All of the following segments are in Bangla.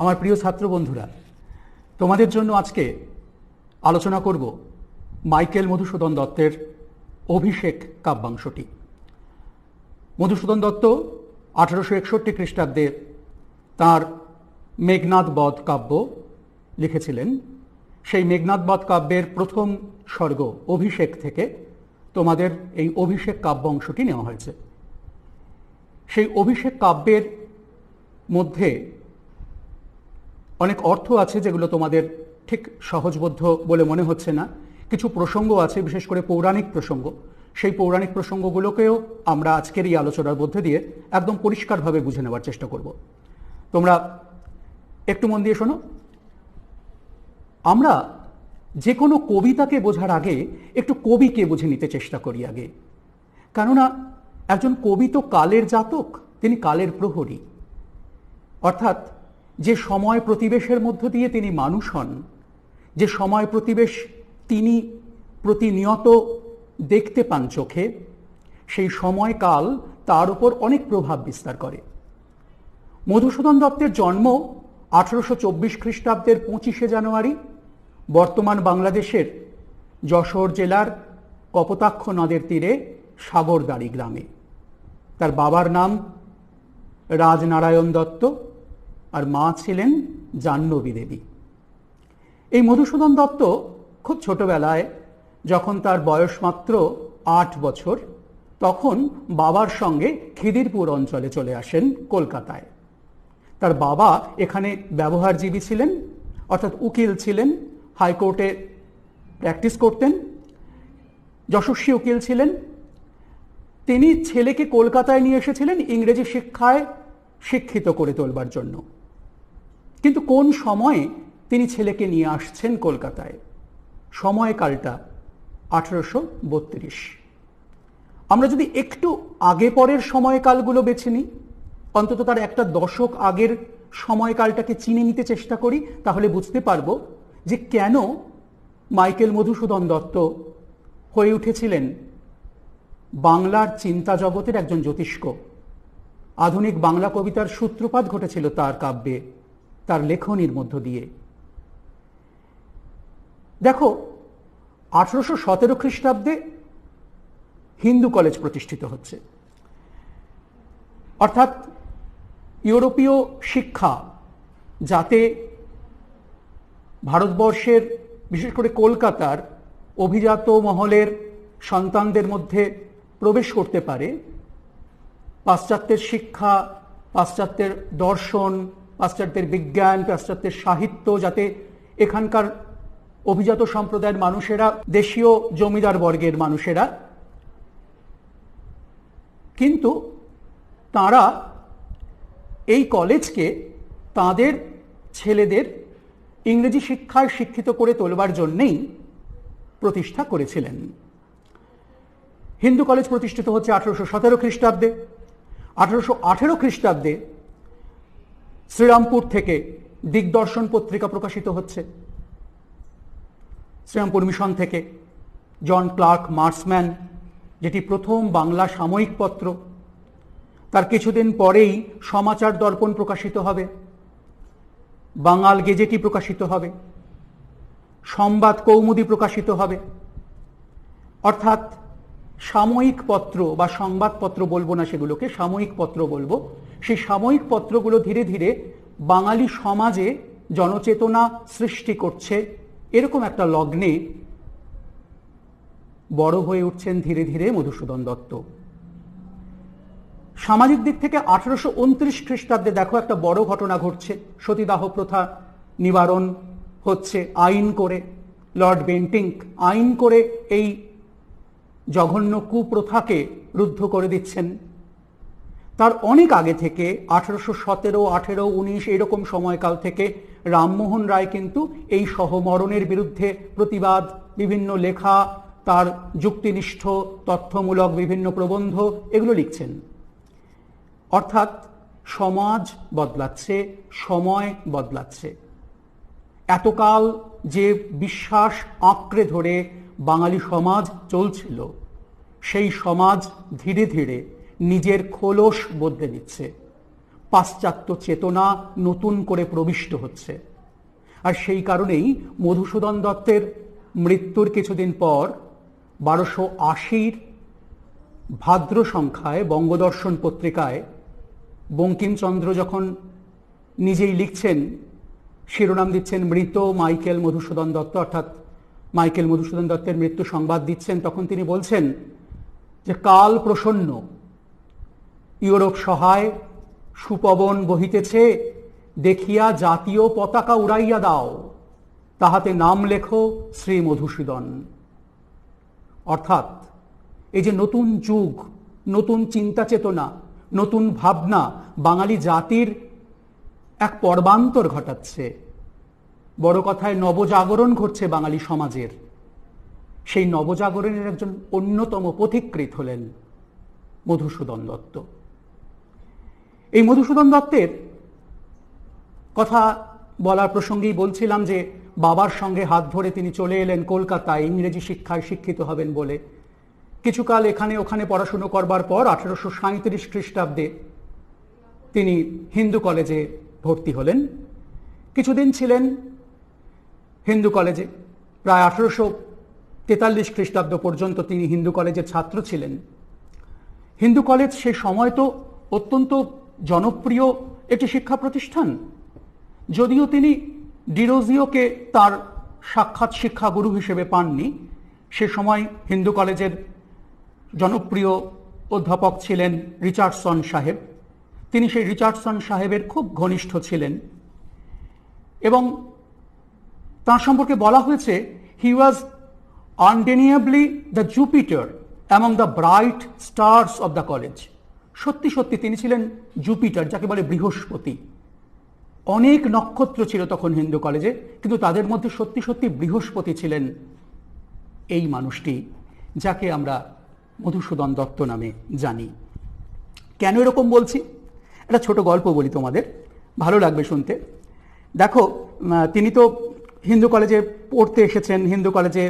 আমার প্রিয় ছাত্র বন্ধুরা, তোমাদের জন্য আজকে আলোচনা করব মাইকেল মধুসূদন দত্তের অভিষেক কাব্যাংশটি। মধুসূদন দত্ত 1861 খ্রিস্টাব্দে তাঁর মেঘনাদ বধ কাব্য লিখেছিলেন। সেই মেঘনাদ বধ কাব্যের প্রথম স্বর্গ অভিষেক থেকে তোমাদের এই অভিষেক কাব্য অংশটি নেওয়া হয়েছে। সেই অভিষেক কাব্যের মধ্যে অনেক অর্থ আছে যেগুলো তোমাদের ঠিক সহজবোধ্য বলে মনে হচ্ছে না। কিছু প্রসঙ্গ আছে, বিশেষ করে পৌরাণিক প্রসঙ্গ। সেই পৌরাণিক প্রসঙ্গগুলোকেও আমরা আজকের এই আলোচনার মধ্যে দিয়ে একদম পরিষ্কারভাবে বুঝে নেওয়ার চেষ্টা করব। তোমরা একটু মন দিয়ে শোনো। আমরা যে কোনো কবিতাকে বোঝার আগে একটু কবিকে বুঝে নিতে চেষ্টা করি আগে, কেননা একজন কবি তো কালের জাতক, তিনি কালের প্রহরী। অর্থাৎ যে সময় প্রতিবেশের মধ্য দিয়ে তিনি মানুষ হন, যে সময় প্রতিবেশ তিনি প্রতিনিয়ত দেখতে পান চোখে, সেই সময়কাল তার উপর অনেক প্রভাব বিস্তার করে। মধুসূদন দত্তের জন্ম 1824 খ্রিস্টাব্দের 25শে জানুয়ারি বর্তমান বাংলাদেশের যশোর জেলার কপোতাক্ষ নদের তীরে সাগরদাড়ি গ্রামে। তার বাবার নাম রাজনারায়ণ দত্ত আর মা ছিলেন জাহ্নবী দেবী। এই মধুসূদন দত্ত খুব ছোটবেলায়, যখন তার বয়স মাত্র 8 বছর, তখন বাবার সঙ্গে খিদিরপুর অঞ্চলে চলে আসেন কলকাতায়। তার বাবা এখানে ব্যবহারজীবী ছিলেন, অর্থাৎ উকিল ছিলেন, হাইকোর্টে প্র্যাকটিস করতেন, যশস্বী উকিল ছিলেন। তিনি ছেলেকে কলকাতায় নিয়ে এসেছিলেন ইংরেজি শিক্ষায় শিক্ষিত করে তোলবার জন্য। কিন্তু কোন সময়ে তিনি ছেলেকে নিয়ে আসছেন কলকাতায়? সময়কালটা 1832। আমরা যদি একটু আগে পরের সময়কালগুলো বেছে নিই, অন্তত তার একটা দশক আগের সময়কালটাকে চিনে নিতে চেষ্টা করি, তাহলে বুঝতে পারবো যে কেন মাইকেল মধুসূদন দত্ত হয়ে উঠেছিলেন বাংলার চিন্তা জগতের একজন জ্যোতিষ্ক। আধুনিক বাংলা কবিতার সূত্রপাত ঘটেছিল তার কাব্যে, তার লেখনীর মধ্য দিয়ে। দেখো, 1817 খ্রিস্টাব্দে হিন্দু কলেজ প্রতিষ্ঠিত হচ্ছে। অর্থাৎ ইউরোপীয় শিক্ষা যাতে ভারতবর্ষের, বিশেষ করে কলকাতার অভিজাত মহলের সন্তানদের মধ্যে প্রবেশ করতে পারে, পাশ্চাত্যের শিক্ষা, পাশ্চাত্যের দর্শন, পাশ্চাত্যের বিজ্ঞান, পাশ্চাত্যের সাহিত্য যাতে এখানকার অভিজাত সম্প্রদায়ের মানুষেরা, দেশীয় জমিদার বর্গের মানুষেরা, কিন্তু তারা এই কলেজকে তাদের ছেলেদের ইংরেজি শিক্ষায় শিক্ষিত করে তোলবার জন্যেই প্রতিষ্ঠা করেছিলেন। হিন্দু কলেজ প্রতিষ্ঠিত হচ্ছে 1817 খ্রিস্টাব্দে। 1818 খ্রিস্টাব্দে শ্রীরামপুর থেকে দিগদর্শন পত্রিকা প্রকাশিত হচ্ছে। শ্রীরামপুর মিশন থেকে জন ক্লার্ক মার্সম্যান, যেটি প্রথম বাংলা সাময়িক পত্র। তার কিছুদিন পরেই সমাচার দর্পণ প্রকাশিত হবে, বাঙাল গেজেটি প্রকাশিত হবে, সংবাদ কৌমুদী প্রকাশিত হবে। অর্থাৎ সাময়িক পত্র বা সংবাদপত্র বলবো না, সেগুলোকে সাময়িক পত্র বলবো। সেই সাময়িক পত্রগুলো ধীরে ধীরে বাঙালি সমাজে জনচেতনা সৃষ্টি করছে, এরকম একটা লগ্নে বড় হয়ে উঠছেন ধীরে ধীরে মধুসূদন দত্ত। সামাজিক দিক থেকে 1829 খ্রিস্টাব্দে দেখো একটা বড় ঘটনা ঘটছে। সতীদাহ প্রথা নিবারণ হচ্ছে আইন করে। লর্ড বেন্টিঙ্ক আইন করে এই জঘন্য কুপ্রথাকে রুদ্ধ করে দিচ্ছেন। তার অনেক আগে থেকে 1817, 18, 19 এরকম সময়কাল থেকে রামমোহন রায় কিন্তু এই সহমরণের বিরুদ্ধে প্রতিবাদ, বিভিন্ন লেখা, তার যুক্তিনিষ্ঠ তথ্যমূলক বিভিন্ন প্রবন্ধ এগুলো লিখছেন। অর্থাৎ সমাজ বদলাচ্ছে, সময় বদলাচ্ছে। এতকাল যে বিশ্বাস আঁকড়ে ধরে বাঙালি সমাজ চলছিল, সেই সমাজ ধীরে ধীরে নিজের খোলস বদলে দিচ্ছে। পাশ্চাত্য চেতনা নতুন করে প্রবিষ্ট হচ্ছে। আর সেই কারণেই মধুসূদন দত্তের মৃত্যুর কিছুদিন পর 1280 ভাদ্র সংখ্যায় বঙ্গদর্শন পত্রিকায় বঙ্কিমচন্দ্র যখন নিজেই লিখছেন, শিরোনাম দিচ্ছেন মৃত মাইকেল মধুসূদন দত্ত, অর্থাৎ মাইকেল মধুসূদন দত্তের মৃত্যু সংবাদ দিচ্ছেন, তখন তিনি বলছেন যে কাল প্রসন্ন, ইউরোপ সহায়, সুপবন বহিতেছে, দেখিয়া জাতীয় পতাকা উড়াইয়া দাও, তাহাতে নাম লেখো শ্রী মধুসূদন। অর্থাৎ এই যে নতুন যুগ, নতুন চিন্তা চেতনা, নতুন ভাবনা বাঙালি জাতির এক পর্বান্তর ঘটাচ্ছে, বড় কথায় নবজাগরণ ঘটছে বাঙালি সমাজের। সেই নবজাগরণের একজন অন্যতম পথিকৃৎ হলেন মধুসূদন দত্ত। এই মধুসূদন দত্তের কথা বলার প্রসঙ্গেই বলছিলাম যে বাবার সঙ্গে হাত ধরে তিনি চলে এলেন কলকাতায় ইংরেজি শিক্ষায় শিক্ষিত হবেন বলে। কিছুকাল এখানে ওখানে পড়াশুনো করবার পর 1837 খ্রিস্টাব্দে তিনি হিন্দু কলেজে ভর্তি হলেন। কিছুদিন ছিলেন হিন্দু কলেজে, প্রায় 1843 খ্রিস্টাব্দ পর্যন্ত তিনি হিন্দু কলেজের ছাত্র ছিলেন। হিন্দু কলেজ সে সময় তো অত্যন্ত জনপ্রিয় একটি শিক্ষা প্রতিষ্ঠান। যদিও তিনি ডিরোজিওকে তার সাক্ষাৎ শিক্ষাগুরু হিসেবে পাননি, সে সময় হিন্দু কলেজের জনপ্রিয় অধ্যাপক ছিলেন রিচার্ডসন সাহেব। তিনি সেই রিচার্ডসন সাহেবের খুব ঘনিষ্ঠ ছিলেন এবং তার সম্পর্কে বলা হয়েছে he was undeniably the Jupiter among the bright stars of the college. সত্যি সত্যি তিনি ছিলেন জুপিটার, যাকে বলে বৃহস্পতি। অনেক নক্ষত্র ছিল তখন হিন্দু কলেজে, কিন্তু তাদের মধ্যে সত্যি সত্যি বৃহস্পতি ছিলেন এই মানুষটি, যাকে আমরা মধুসূদন দত্ত নামে জানি। কেন এরকম বলছি? একটা ছোট গল্প বলি তোমাদের, ভালো লাগবে শুনতে। দেখো, তিনি তো হিন্দু কলেজে পড়তে এসেছেন, হিন্দু কলেজে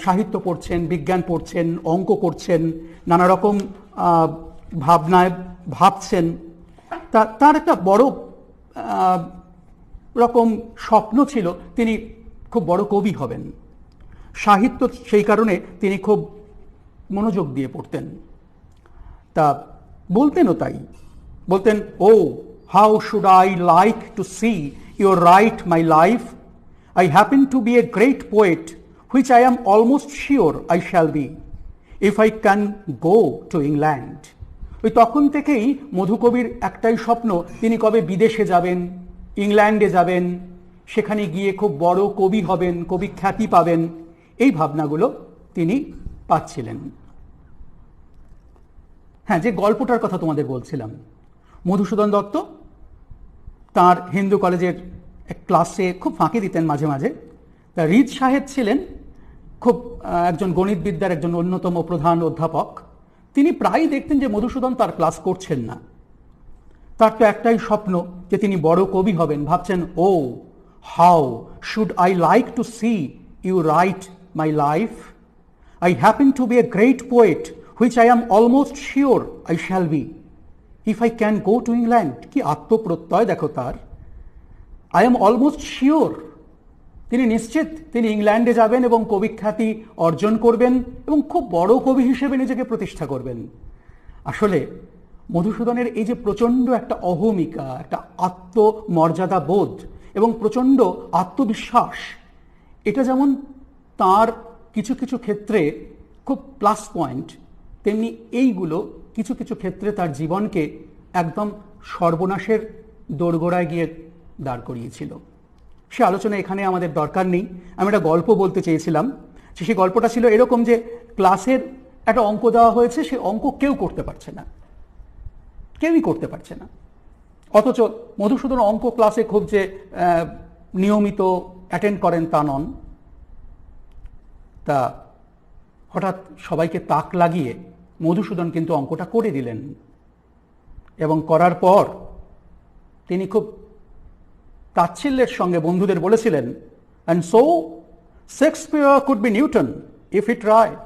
সাহিত্য পড়ছেন, বিজ্ঞান পড়ছেন, অঙ্ক করছেন, নানা রকম ভাবনায় ভাবছেন। তার একটা বড় রকম স্বপ্ন ছিল তিনি খুব বড় কবি হবেন। সাহিত্য সেই কারণে তিনি খুব মনোযোগ দিয়ে পড়তেন। তা বলতেনও তাই, বলতেন, oh how should I like to see your write my life, I happen to be a great poet which I am almost sure I shall be if I can go to England. ওই তখন থেকেই মধুকবির একটাই স্বপ্ন, তিনি কবে বিদেশে যাবেন, ইংল্যান্ডে যাবেন, সেখানে গিয়ে খুব বড় কবি হবেন, কবি খ্যাতি পাবেন। এই ভাবনাগুলো তিনি পাচ্ছিলেন। হ্যাঁ, যে গল্পটার কথা তোমাদের বলছিলাম, মধুসূদন দত্ত তার হিন্দু কলেজের এক ক্লাসে খুব ফাঁকি দিতেন মাঝে মাঝে। তা রিদ সাহেব ছিলেন খুব একজন গণিতবিদ্যার একজন অন্যতম প্রধান অধ্যাপক। তিনি প্রায়ই দেখতেন যে মধুসূদন তার ক্লাস করছেন না। তার তো একটাই স্বপ্ন যে তিনি বড় কবি হবেন। ভাবছেন, oh how should I like to see you write my life, I happen to be a great poet which I am almost sure I shall be if I can go to England. কি আত্মপ্রত্যয় দেখো তার! আই এম অলমোস্ট শিওর, তিনি নিশ্চিত তিনি ইংল্যান্ডে যাবেন এবং কবিখ্যাতি অর্জন করবেন এবং খুব বড় কবি হিসেবে নিজেকে প্রতিষ্ঠা করবেন। আসলে মধুসূদনের এই যে প্রচণ্ড একটা অহমিকা, একটা আত্মমর্যাদা বোধ এবং প্রচণ্ড আত্মবিশ্বাস, এটা যেমন তার কিছু কিছু ক্ষেত্রে খুব প্লাস পয়েন্ট, তেমনি এইগুলো কিছু কিছু ক্ষেত্রে তার জীবনকে একদম সর্বনাশের দোরগোড়ায় গিয়ে দাঁড় করিয়েছিল। সে আলোচনা এখানে আমাদের দরকার নেই। আমি একটা গল্প বলতে চেয়েছিলাম। সেই গল্পটা ছিল এরকম যে ক্লাসের একটা অঙ্ক দেওয়া হয়েছে, সে অঙ্ক কেউ করতে পারছে না, কেউই করতে পারছে না। অথচ মধুসূদন অঙ্ক ক্লাসে খুব যে নিয়মিত অ্যাটেন্ড করেন তা নন। তা হঠাৎ সবাইকে তাক লাগিয়ে মধুসূদন কিন্তু অঙ্কটা করে দিলেন এবং করার পর তিনি খুব তাচ্ছিল্যের সঙ্গে বন্ধুদের বলেছিলেন, and so Shakespeare could be Newton if he tried.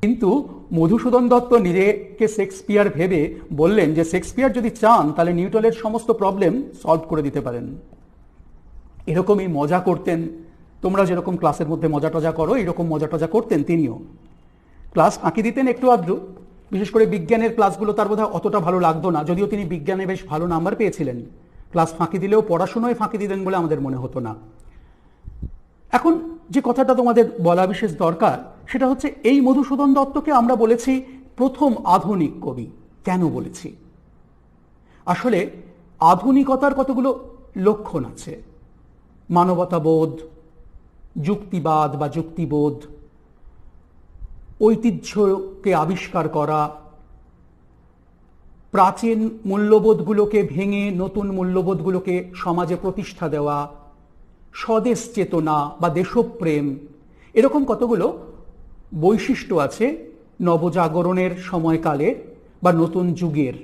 কিন্তু মধুসূদন দত্ত নিজেকে শেক্সপিয়ার ভেবে বললেন যে শেক্সপিয়ার যদি চান তাহলে নিউটনের সমস্ত প্রবলেম সলভ করে দিতে পারেন। এরকমই মজা করতেন, তোমরা যেরকম ক্লাসের মধ্যে মজা টজা করো এরকম মজা টজা করতেন তিনিও। ক্লাস ফাঁকি দিতেন একটু আধটু, বিশেষ করে বিজ্ঞানের ক্লাসগুলো তার বোধহয় অতটা ভালো লাগতো না, যদিও তিনি বিজ্ঞানে বেশ ভালো নাম্বার পেয়েছিলেন। ক্লাস ফাঁকি দিলেও পড়াশোনায় ফাঁকি দিতেন বলে আমাদের মনে হতো না। এখন যে কথাটা তোমাদের বলা বিশেষ দরকার সেটা হচ্ছে এই মধুসূদন দত্তকে আমরা বলেছি প্রথম আধুনিক কবি। কেন বলেছি? আসলে আধুনিকতার কতগুলো লক্ষণ আছে। মানবতাবোধ, যুক্তিবাদ বা যুক্তিবোধ, ঐতিহ্যকে আবিষ্কার করা, প্রাচীন মূল্যবোধগুলোকে ভেঙে নতুন মূল্যবোধগুলোকে সমাজে প্রতিষ্ঠা দেওয়া, স্বদেশ চেতনা বা দেশপ্রেম, এরকম কতগুলো বৈশিষ্ট্য আছে নবজাগরণের সময়কালে বা নতুন যুগের।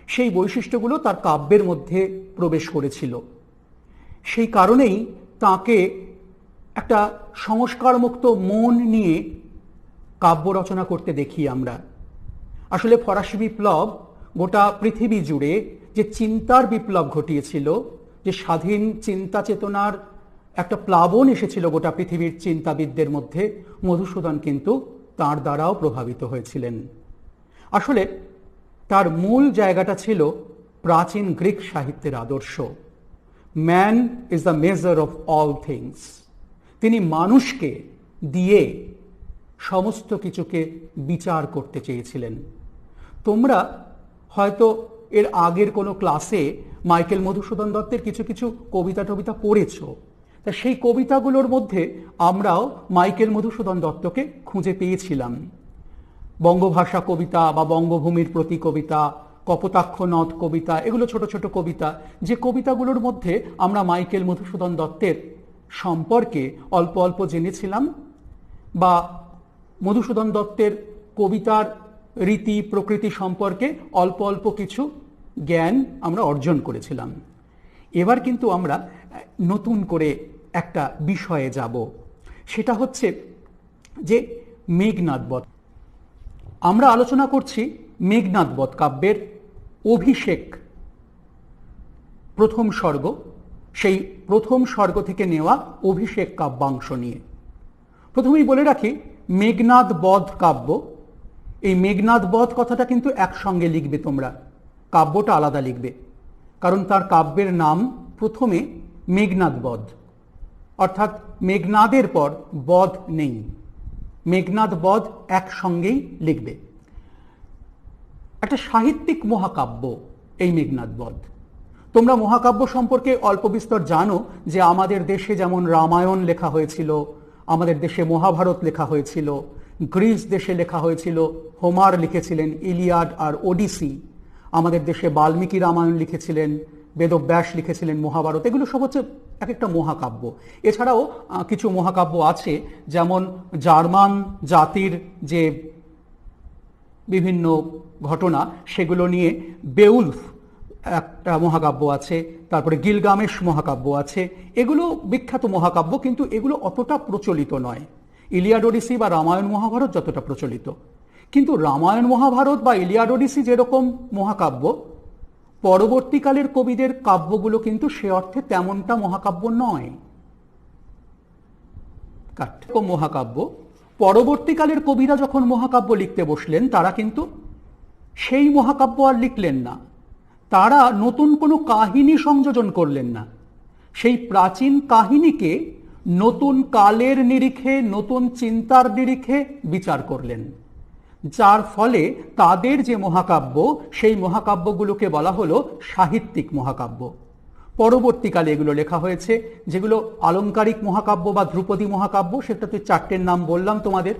সেই বৈশিষ্ট্যগুলো তার কাব্যের মধ্যে প্রবেশ করেছিল। সেই কারণেই তাকে একটা সংস্কারমুক্ত মন নিয়ে কাব্য রচনা করতে দেখি আমরা। আসলে ফরাসি বিপ্লব গোটা পৃথিবী জুড়ে যে চিন্তার বিপ্লব ঘটিয়েছিল, যে স্বাধীন চিন্তা চেতনার একটা প্লাবন এসেছিল গোটা পৃথিবীর চিন্তাবিদদের মধ্যে, মধুসূদন কিন্তু তার দ্বারাও প্রভাবিত হয়েছিলেন। আসলে তার মূল জায়গাটা ছিল প্রাচীন গ্রিক সাহিত্যের আদর্শ। Man is the measure of all things. তিনি মানুষকে দিয়ে সমস্ত কিছুকে বিচার করতে চেয়েছিলেন। তোমরা হয়তো এর আগের কোনো ক্লাসে মাইকেল মধুসূদন দত্তের কিছু কিছু কবিতা টবিতা পড়েছ। তা সেই কবিতাগুলোর মধ্যে আমরাও মাইকেল মধুসূদন দত্তকে খুঁজে পেয়েছিলাম। বঙ্গভাষা কবিতা বা বঙ্গভূমির প্রতি কবিতা, কপোতাক্ষ নদ কবিতা, এগুলো ছোট ছোট কবিতা, যে কবিতাগুলোর মধ্যে আমরা মাইকেল মধুসূদন দত্তের সম্পর্কে অল্প অল্প জেনেছিলাম বা মধুসূদন দত্তের কবিতার রীতি প্রকৃতি সম্পর্কে অল্প অল্প কিছু জ্ঞান আমরা অর্জন করেছিলাম। এবার কিন্তু আমরা নতুন করে একটা বিষয়ে যাব, সেটা হচ্ছে যে মেঘনাদ বধ। আমরা আলোচনা করছি মেঘনাদ বধ কাব্যের অভিষেক প্রথম স্বর্গ, সেই প্রথম স্বর্গ থেকে নেওয়া অভিষেক কাব্যাংশ নিয়ে। প্রথমেই বলে রাখি, মেঘনাদ বধ কাব্য, এই মেঘনাদ বধ কথাটা কিন্তু একসঙ্গে লিখবে তোমরা, কাব্যটা আলাদা লিখবে, কারণ তার কাব্যের নাম প্রথমে মেঘনাদ বধ, অর্থাৎ মেঘনাদের পর বধ নেই, মেঘনাদ বধ একসঙ্গেই লিখবে। একটা সাহিত্যিক মহাকাব্য এই মেঘনাদ বধ। তোমরা মহাকাব্য সম্পর্কে অল্প বিস্তর জানো যে আমাদের দেশে যেমন রামায়ণ লেখা হয়েছিল, আমাদের দেশে মহাভারত লেখা হয়েছিল, গ্রিস দেশে লেখা হয়েছিল, হোমার লিখেছিলেন ইলিয়াড আর ওডিসি, আমাদের দেশে বাল্মীকি রামায়ণ লিখেছিলেন, বেদব্যাস লিখেছিলেন মহাভারত, এগুলো সব হচ্ছে এক একটা মহাকাব্য। এছাড়াও কিছু মহাকাব্য আছে, যেমন জার্মান জাতির যে বিভিন্ন ঘটনা সেগুলো নিয়ে বেউলফ একটা মহাকাব্য আছে, তারপরে গিলগামেশ মহাকাব্য আছে। এগুলো বিখ্যাত মহাকাব্য, কিন্তু এগুলো অতটা প্রচলিত নয়। ইলিয়াড ওডিসি বা রামায়ণ মহাভারত যতটা প্রচলিত, কিন্তু রামায়ণ মহাভারত বা ইলিয়াড ওডিসি যেরকম মহাকাব্য, পরবর্তীকালের কবিদের কাব্যগুলো কিন্তু সে অর্থে তেমনটা মহাকাব্য নয়। মহাকাব্য পরবর্তীকালের কবিরা যখন মহাকাব্য লিখতে বসলেন, তারা কিন্তু সেই মহাকাব্য আর লিখলেন না, তারা নতুন কোনো কাহিনী সংযোজন করলেন না, সেই প্রাচীন কাহিনীকে নতুন কালের নিরিখে, নতুন চিন্তার নিরিখে বিচার করলেন, যার ফলে তাদের যে মহাকাব্য, সেই মহাকাব্যগুলোকে বলা হলো সাহিত্যিক মহাকাব্য। পরবর্তীকালে এগুলো লেখা হয়েছে, যেগুলো আলংকারিক মহাকাব্য বা ধ্রুপদী মহাকাব্য, সেটাতে চারটের নাম বললাম তোমাদের,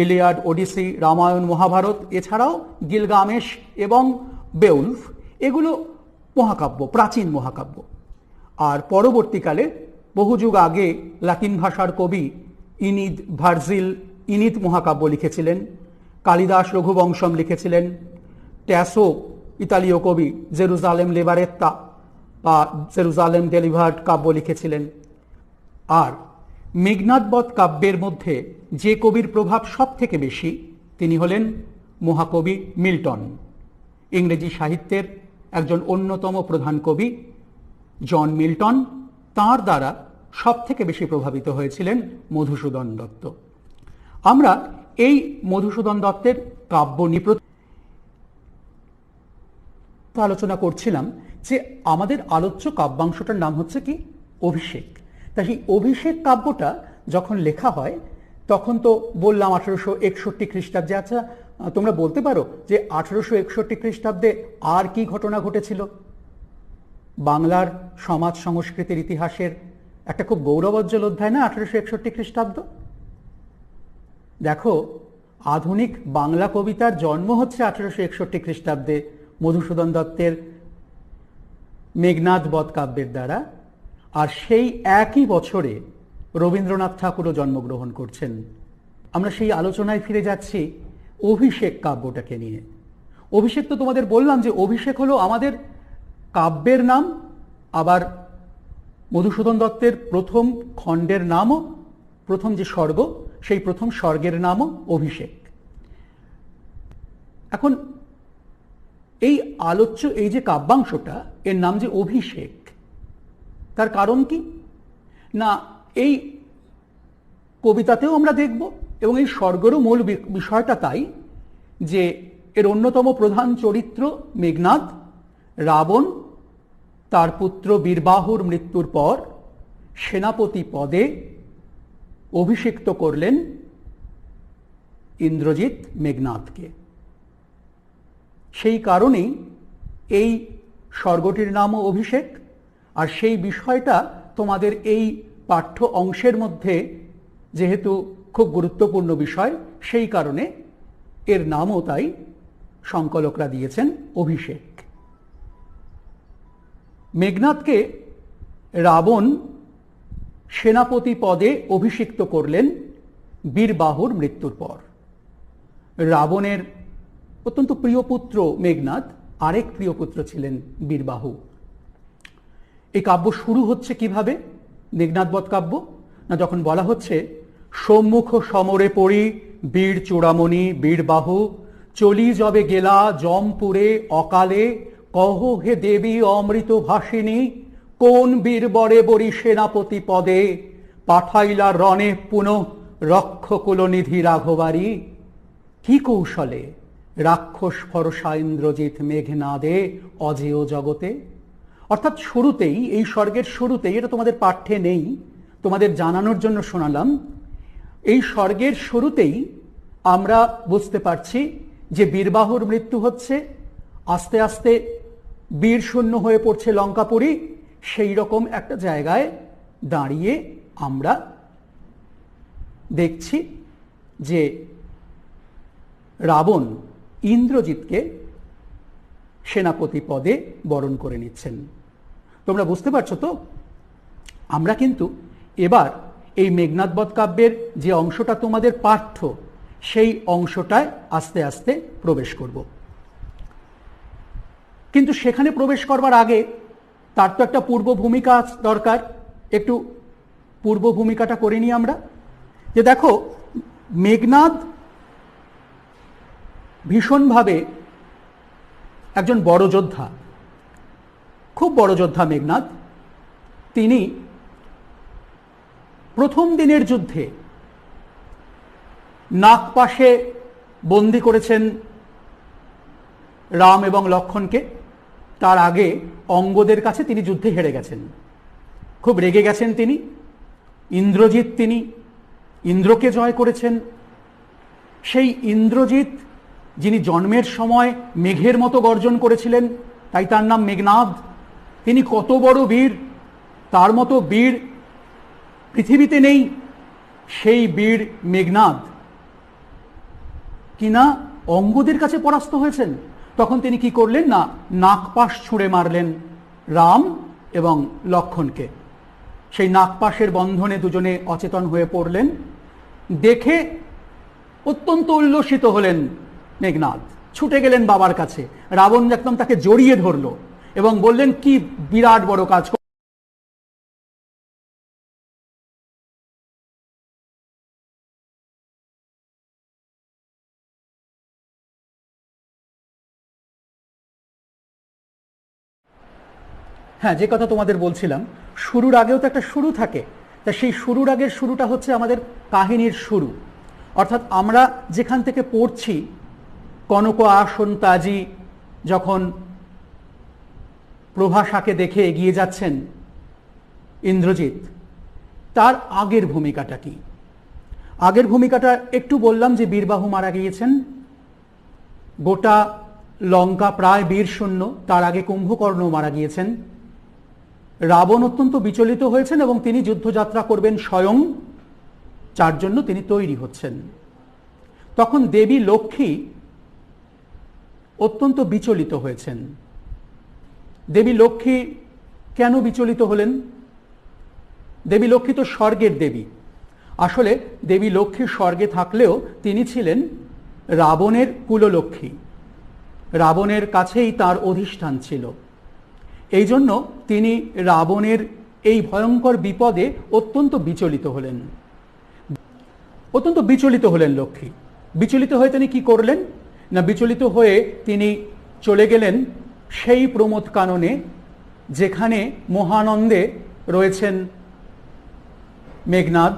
ইলিয়াড, ওডিসি, রামায়ণ, মহাভারত, এছাড়াও গিলগামেশ এবং বেউলফ, এগুলো মহাকাব্য, প্রাচীন মহাকাব্য। আর পরবর্তীকালে বহু যুগ আগে লাতিন ভাষার কবি ইনিদ, ভার্জিল ইনিদ মহাকাব্য লিখেছিলেন, কালিদাস রঘুবংশম লিখেছিলেন, ট্যাসো ইতালীয় কবি জেরুজালেম লেবারেত্তা বা জেরুজালেম ডেলিভার্ড কাব্য লিখেছিলেন। আর মেঘনাদ বধ কাব্যের মধ্যে যে কবির প্রভাব সব থেকে বেশি তিনি হলেন মহাকবি মিল্টন। ইংরেজি সাহিত্যের একজন অন্যতম প্রধান কবি জন মিল্টন, তাঁর দ্বারা সব থেকে বেশি প্রভাবিত হয়েছিলেন মধুসূদন দত্ত। আমরা এই মধুসূদন দত্তের কাব্য নিয়ে আলোচনা করছিলাম যে আমাদের আলোচ্য কাব্যাংশটার নাম হচ্ছে কি? অভিষেক। তা সেই অভিষেক কাব্যটা যখন লেখা হয় তখন তো বললাম 1861 খ্রিস্টাব্দে। আচ্ছা, তোমরা বলতে পারো যে 1861 খ্রিস্টাব্দে আর কি ঘটনা ঘটেছিল? বাংলার সমাজ সংস্কৃতির ইতিহাসের একটা খুব গৌরবোজ্জ্বল অধ্যায় না 1861 খ্রিস্টাব্দ। দেখো, আধুনিক বাংলা কবিতার জন্ম হচ্ছে 1861 খ্রিস্টাব্দে মধুসূদন দত্তের মেঘনাদ বধ কাব্যের দ্বারা। আর সেই একই বছরে রবীন্দ্রনাথ ঠাকুরও জন্মগ্রহণ করছেন। আমরা সেই আলোচনায় ফিরে যাচ্ছি অভিষেক কাব্যটাকে নিয়ে। অভিষেক তো তোমাদের বললাম যে অভিষেক হলো আমাদের কাব্যের নাম, আবার মধুসূদন দত্তের প্রথম খণ্ডের নামও, প্রথম যে স্বর্গ সেই প্রথম স্বর্গের নামও অভিষেক। এখন এই আলোচ্য এই যে কাব্যাংশটা, এর নাম যে অভিষেক, তার কারণ কি না এই কবিতাতেও আমরা দেখব, এবং এই স্বর্গেরও মূল বিষয়টা তাই যে এর অন্যতম প্রধান চরিত্র মেঘনাদ, রাবণ তার পুত্র বীরবাহুর মৃত্যুর পর সেনাপতি পদে অভিষিক্ত করলেন ইন্দ্রজিৎ মেঘনাদকে। সেই কারণেই এই স্বর্গটির নামও অভিষেক। আর সেই বিষয়টা তোমাদের এই পাঠ্য অংশের মধ্যে যেহেতু খুব গুরুত্বপূর্ণ বিষয়, সেই কারণে এর নামও তাই সংকলকরা দিয়েছেন অভিষেক। মেঘনাদকে রাবণ সেনাপতি পদে অভিষিক্ত করলেন বীরবাহুর মৃত্যুর পর। রাবণের অত্যন্ত প্রিয় পুত্র মেঘনাদ, আরেক প্রিয় পুত্র ছিলেন বীরবাহু। এই কাব্য শুরু হচ্ছে কিভাবে? মেঘনাদ বধ কাব্য না, যখন বলা হচ্ছে সম্মুখ সমরে পড়ি বীর চূড়ামণি বীরবাহু, চলি যবে গেলা জমপুরে অকালে, কহ হে দেবী অমৃত ভাসিনী, কোন বীর বরে বরি সেনাপতি পদে, পাঠাইলা রণে পুনঃ রক্ষকুলনিধি রাঘবারী, কি কৌশলে রাক্ষস ভরসা ইন্দ্রজিৎ মেঘনাদে অজেয় জগতে। অর্থাৎ শুরুতেই, এই স্বর্গের শুরুতেই, এটা তোমাদের পাঠ্যে নেই, তোমাদের জানানোর জন্য শোনালাম, এই স্বর্গের শুরুতেই আমরা বুঝতে পারছি যে বীরবাহুর মৃত্যু হচ্ছে, আস্তে আস্তে বীর শূন্য হয়ে পড়ছে লঙ্কাপুরী। সেই রকম একটা জায়গায় দাঁড়িয়ে আমরা দেখছি যে রাবণ ইন্দ্রজিৎকে সেনাপতি পদে বরণ করে নিচ্ছেন। তোমরা বুঝতে পারছো তো? আমরা কিন্তু এবার এই মেঘনাদ বধ কাব্যের যে অংশটা তোমাদের পাঠ্য, সেই অংশটায় আস্তে আস্তে প্রবেশ করব। কিন্তু সেখানে প্রবেশ করবার আগে তার তো একটা পূর্ব ভূমিকা দরকার। একটু পূর্ব ভূমিকাটা করে নিই আমরা। যে দেখো, মেঘনাদ ভীষণভাবে একজন বড় যোদ্ধা, খুব বড় যোদ্ধা মেঘনাদ। তিনি প্রথম দিনের যুদ্ধে নাগপাশে বন্দী করেছেন রাম এবং লক্ষ্মণকে। তার আগে অঙ্গদের কাছে তিনি যুদ্ধে হেরে গেছেন, খুব রেগে গেছেন তিনি। ইন্দ্রজিৎ, তিনি ইন্দ্রকে জয় করেছেন। সেই ইন্দ্রজিৎ, যিনি জন্মের সময় মেঘের মতো গর্জন করেছিলেন, তাই তার নাম মেঘনাদ। তিনি কত বড় বীর, তার মতো বীর পৃথিবীতে নেই। সেই বীর মেঘনাদ কিনা অঙ্গদের কাছে পরাস্ত হয়েছেন। তখন তিনি কি করলেন না, নাগপাশ ছুঁড়ে মারলেন রাম এবং লক্ষ্মণকে। সেই নাগপাশের বন্ধনে দুজনে অচেতন হয়ে পড়লেন। দেখে অত্যন্ত উল্লসিত হলেন মেঘনাদ, ছুটে গেলেন বাবার কাছে। রাবণ একদম তাকে জড়িয়ে ধরল এবং বললেন, কি বিরাট বড় কাজ হ্যাঁ, যে কথা তোমাদের বলছিলাম, শুরুর আগেও তো একটা শুরু থাকে। তা সেই শুরুর আগের শুরুটা হচ্ছে আমাদের কাহিনীর শুরু। অর্থাৎ আমরা যেখান থেকে পড়ছি, কনক আসন তাজি যখন প্রভাসাকে দেখে এগিয়ে যাচ্ছেন ইন্দ্রজিৎ, তার আগের ভূমিকাটা কি? আগের ভূমিকাটা একটু বললাম যে বীরবাহু মারা গিয়েছেন, গোটা লঙ্কা প্রায় বীর শূন্য। তার আগে কুম্ভকর্ণ মারা গিয়েছেন। রাবণ অত্যন্ত বিচলিত হয়েছেন এবং তিনি যুদ্ধযাত্রা করবেন স্বয়ং, যার জন্য তিনি তৈরি হচ্ছেন। তখন দেবী লক্ষ্মী অত্যন্ত বিচলিত হয়েছেন। দেবী লক্ষ্মী কেন বিচলিত হলেন? দেবী লক্ষ্মী তো স্বর্গের দেবী। আসলে দেবী লক্ষ্মী স্বর্গে থাকলেও তিনি ছিলেন রাবণের কুললক্ষ্মী, রাবণের কাছেই তার অধিষ্ঠান ছিল। এই জন্য তিনি রাবণের এই ভয়ঙ্কর বিপদে অত্যন্ত বিচলিত হলেন। লক্ষ্মী বিচলিত হয়ে তিনি কি করলেন না, বিচলিত হয়ে তিনি চলে গেলেন সেই প্রমোদ কাননে, যেখানে মহানন্দে রয়েছেন মেঘনাদ,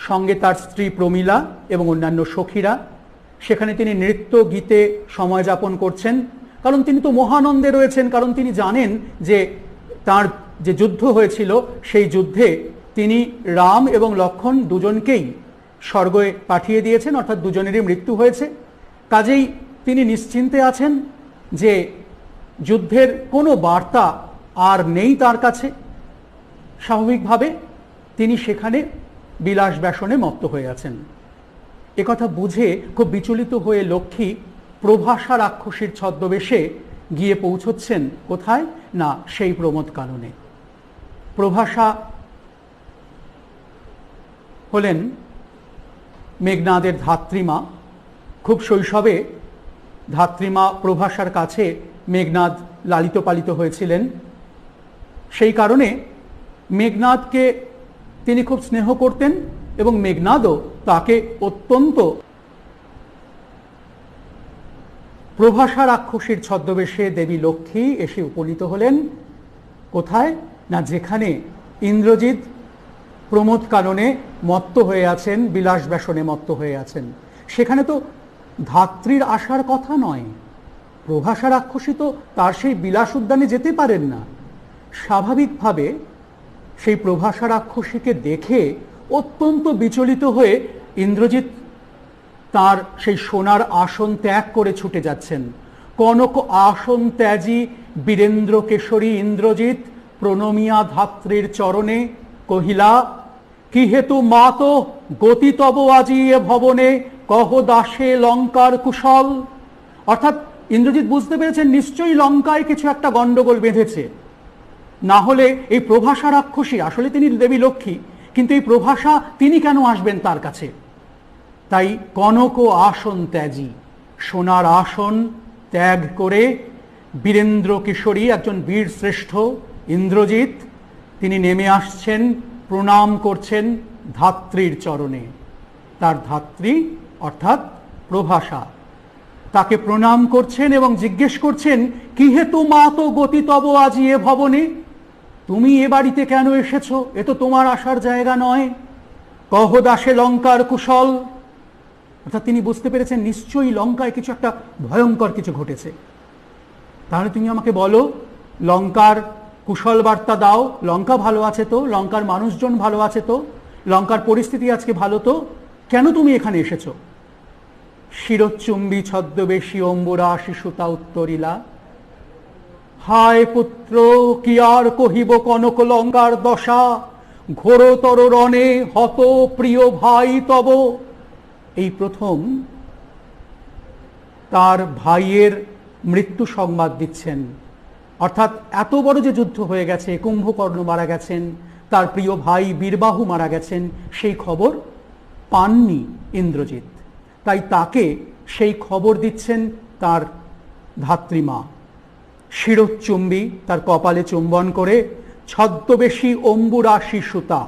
সঙ্গে তার স্ত্রী প্রমীলা এবং অন্যান্য সখীরা। সেখানে তিনি নৃত্য গীতে সময় যাপন করছেন, কারণ তিনি তো মহানন্দে রয়েছেন। কারণ তিনি জানেন যে তার যে যুদ্ধ হয়েছিল, সেই যুদ্ধে তিনি রাম এবং লক্ষ্মণ দুজনকেই স্বর্গে পাঠিয়ে দিয়েছেন, অর্থাৎ দুজনেরই মৃত্যু হয়েছে। কাজেই তিনি নিশ্চিন্তে আছেন যে যুদ্ধের কোনো বার্তা আর নেই তার কাছে। স্বাভাবিকভাবে তিনি সেখানে বিলাস ব্যসনে মত্ত হয়ে আছেন। একথা বুঝে খুব বিচলিত হয়ে লক্ষ্মী প্রভাসা রাক্ষসীর ছদ্মবেশে গিয়ে পৌঁছচ্ছেন কোথায় না, সেই প্রমোদ কাননে। প্রভাসা হলেন মেঘনাদের ধাত্রীমা। খুব শৈশবে ধাত্রীমা প্রভাসার কাছে মেঘনাদ লালিত পালিত হয়েছিলেন। সেই কারণে মেঘনাদকে তিনি খুব স্নেহ করতেন এবং মেঘনাদও তাকে অত্যন্ত। প্রভাসা রাক্ষসীর ছদ্মবেশে দেবী লক্ষ্মী এসে উপনীত হলেন কোথায় না, যেখানে ইন্দ্রজিৎ প্রমোদ কাননে মত্ত হয়ে আছেন, বিলাস ব্যসনে মত্ত হয়ে আছেন। সেখানে তো ধাত্রীর আসার কথা নয়। প্রভাসা রাক্ষসী তো তার সেই বিলাস উদ্যানে যেতে পারেন না। স্বাভাবিকভাবে সেই প্রভাসা রাক্ষসীকে দেখে অত্যন্ত বিচলিত হয়ে ইন্দ্রজিৎ তার সেই সোনার আসন ত্যাগ করে ছুটে যাচ্ছেন। কনক আসন ত্যাজি বীরেন্দ্র কেশরী ইন্দ্রজিৎ প্রণমিয়া ধাত্রীর চরণে কহিলা, কি হেতু মাত গতি তব আজি এ ভবনে, কহ দাসে লঙ্কার কুশল। অর্থাৎ ইন্দ্রজিৎ বুঝতে পেরেছেন নিশ্চয়ই লঙ্কায় কিছু একটা গন্ডগোল বেঁধেছে। না হলে এই প্রভাসা রাক্ষসী, আসলে তিনি দেবী লক্ষ্মী, কিন্তু এই প্রভাসা তিনি কেন আসবেন তার কাছে? তাই কনক আসন ত্যাজি, সোনার আসন ত্যাগ করে বীরেন্দ্র কিশোরী, একজন বীর শ্রেষ্ঠ ইন্দ্রজিৎ, তিনি নেমে আসছেন, প্রণাম করছেন ধাত্রীর চরণে। তার ধাত্রী অর্থাৎ প্রভাসা তাকে প্রণাম করছেন এবং জিজ্ঞেস করছেন, কি হেতু মাত গতি তব আজি এ ভবনে, তুমি এ বাড়িতে কেন এসেছো? এ তো তোমার আসার জায়গা নয়। কহ দাসে লঙ্কার কুশল। অর্থাৎ তিনি বুঝতে পেরেছেন নিশ্চয়ই লঙ্কায় কিছু একটা ভয়ঙ্কর কিছু ঘটেছে। তাহলে তুমি আমাকে বলো, লঙ্কার কুশল বার্তা দাও। লঙ্কা ভালো আছে তো? লঙ্কার মানুষজন ভালো আছে তো? লঙ্কার পরিস্থিতি আজকে ভালো তো? কেন তুমি এখানে এসেছো? শিরোচ্চুম্বী ছদ্মবেশী অম্বুরা শিশুতা উত্তরিলা, হায় পুত্র কি আর কহিব কনক লঙ্কার দশা, ঘোরতর রণে হত প্রিয় ভাই তব। এই প্রথম তার ভাইয়ের মৃত্যু সংবাদ দিচ্ছেন। অর্থাৎ এত বড় যে যুদ্ধ হয়ে গেছে, কুম্ভকর্ণ মারা গেছেন, তার প্রিয় ভাই বীরবাহু মারা গেছেন, সেই খবর পাননি ইন্দ্রজিৎ। তাই তাকে সেই খবর দিচ্ছেন তার ধাত্রীমা। শিরোচ্চুম্বী, তার কপালে চুম্বন করে, ছদ্মবেশী অম্বুরাশি সুতা।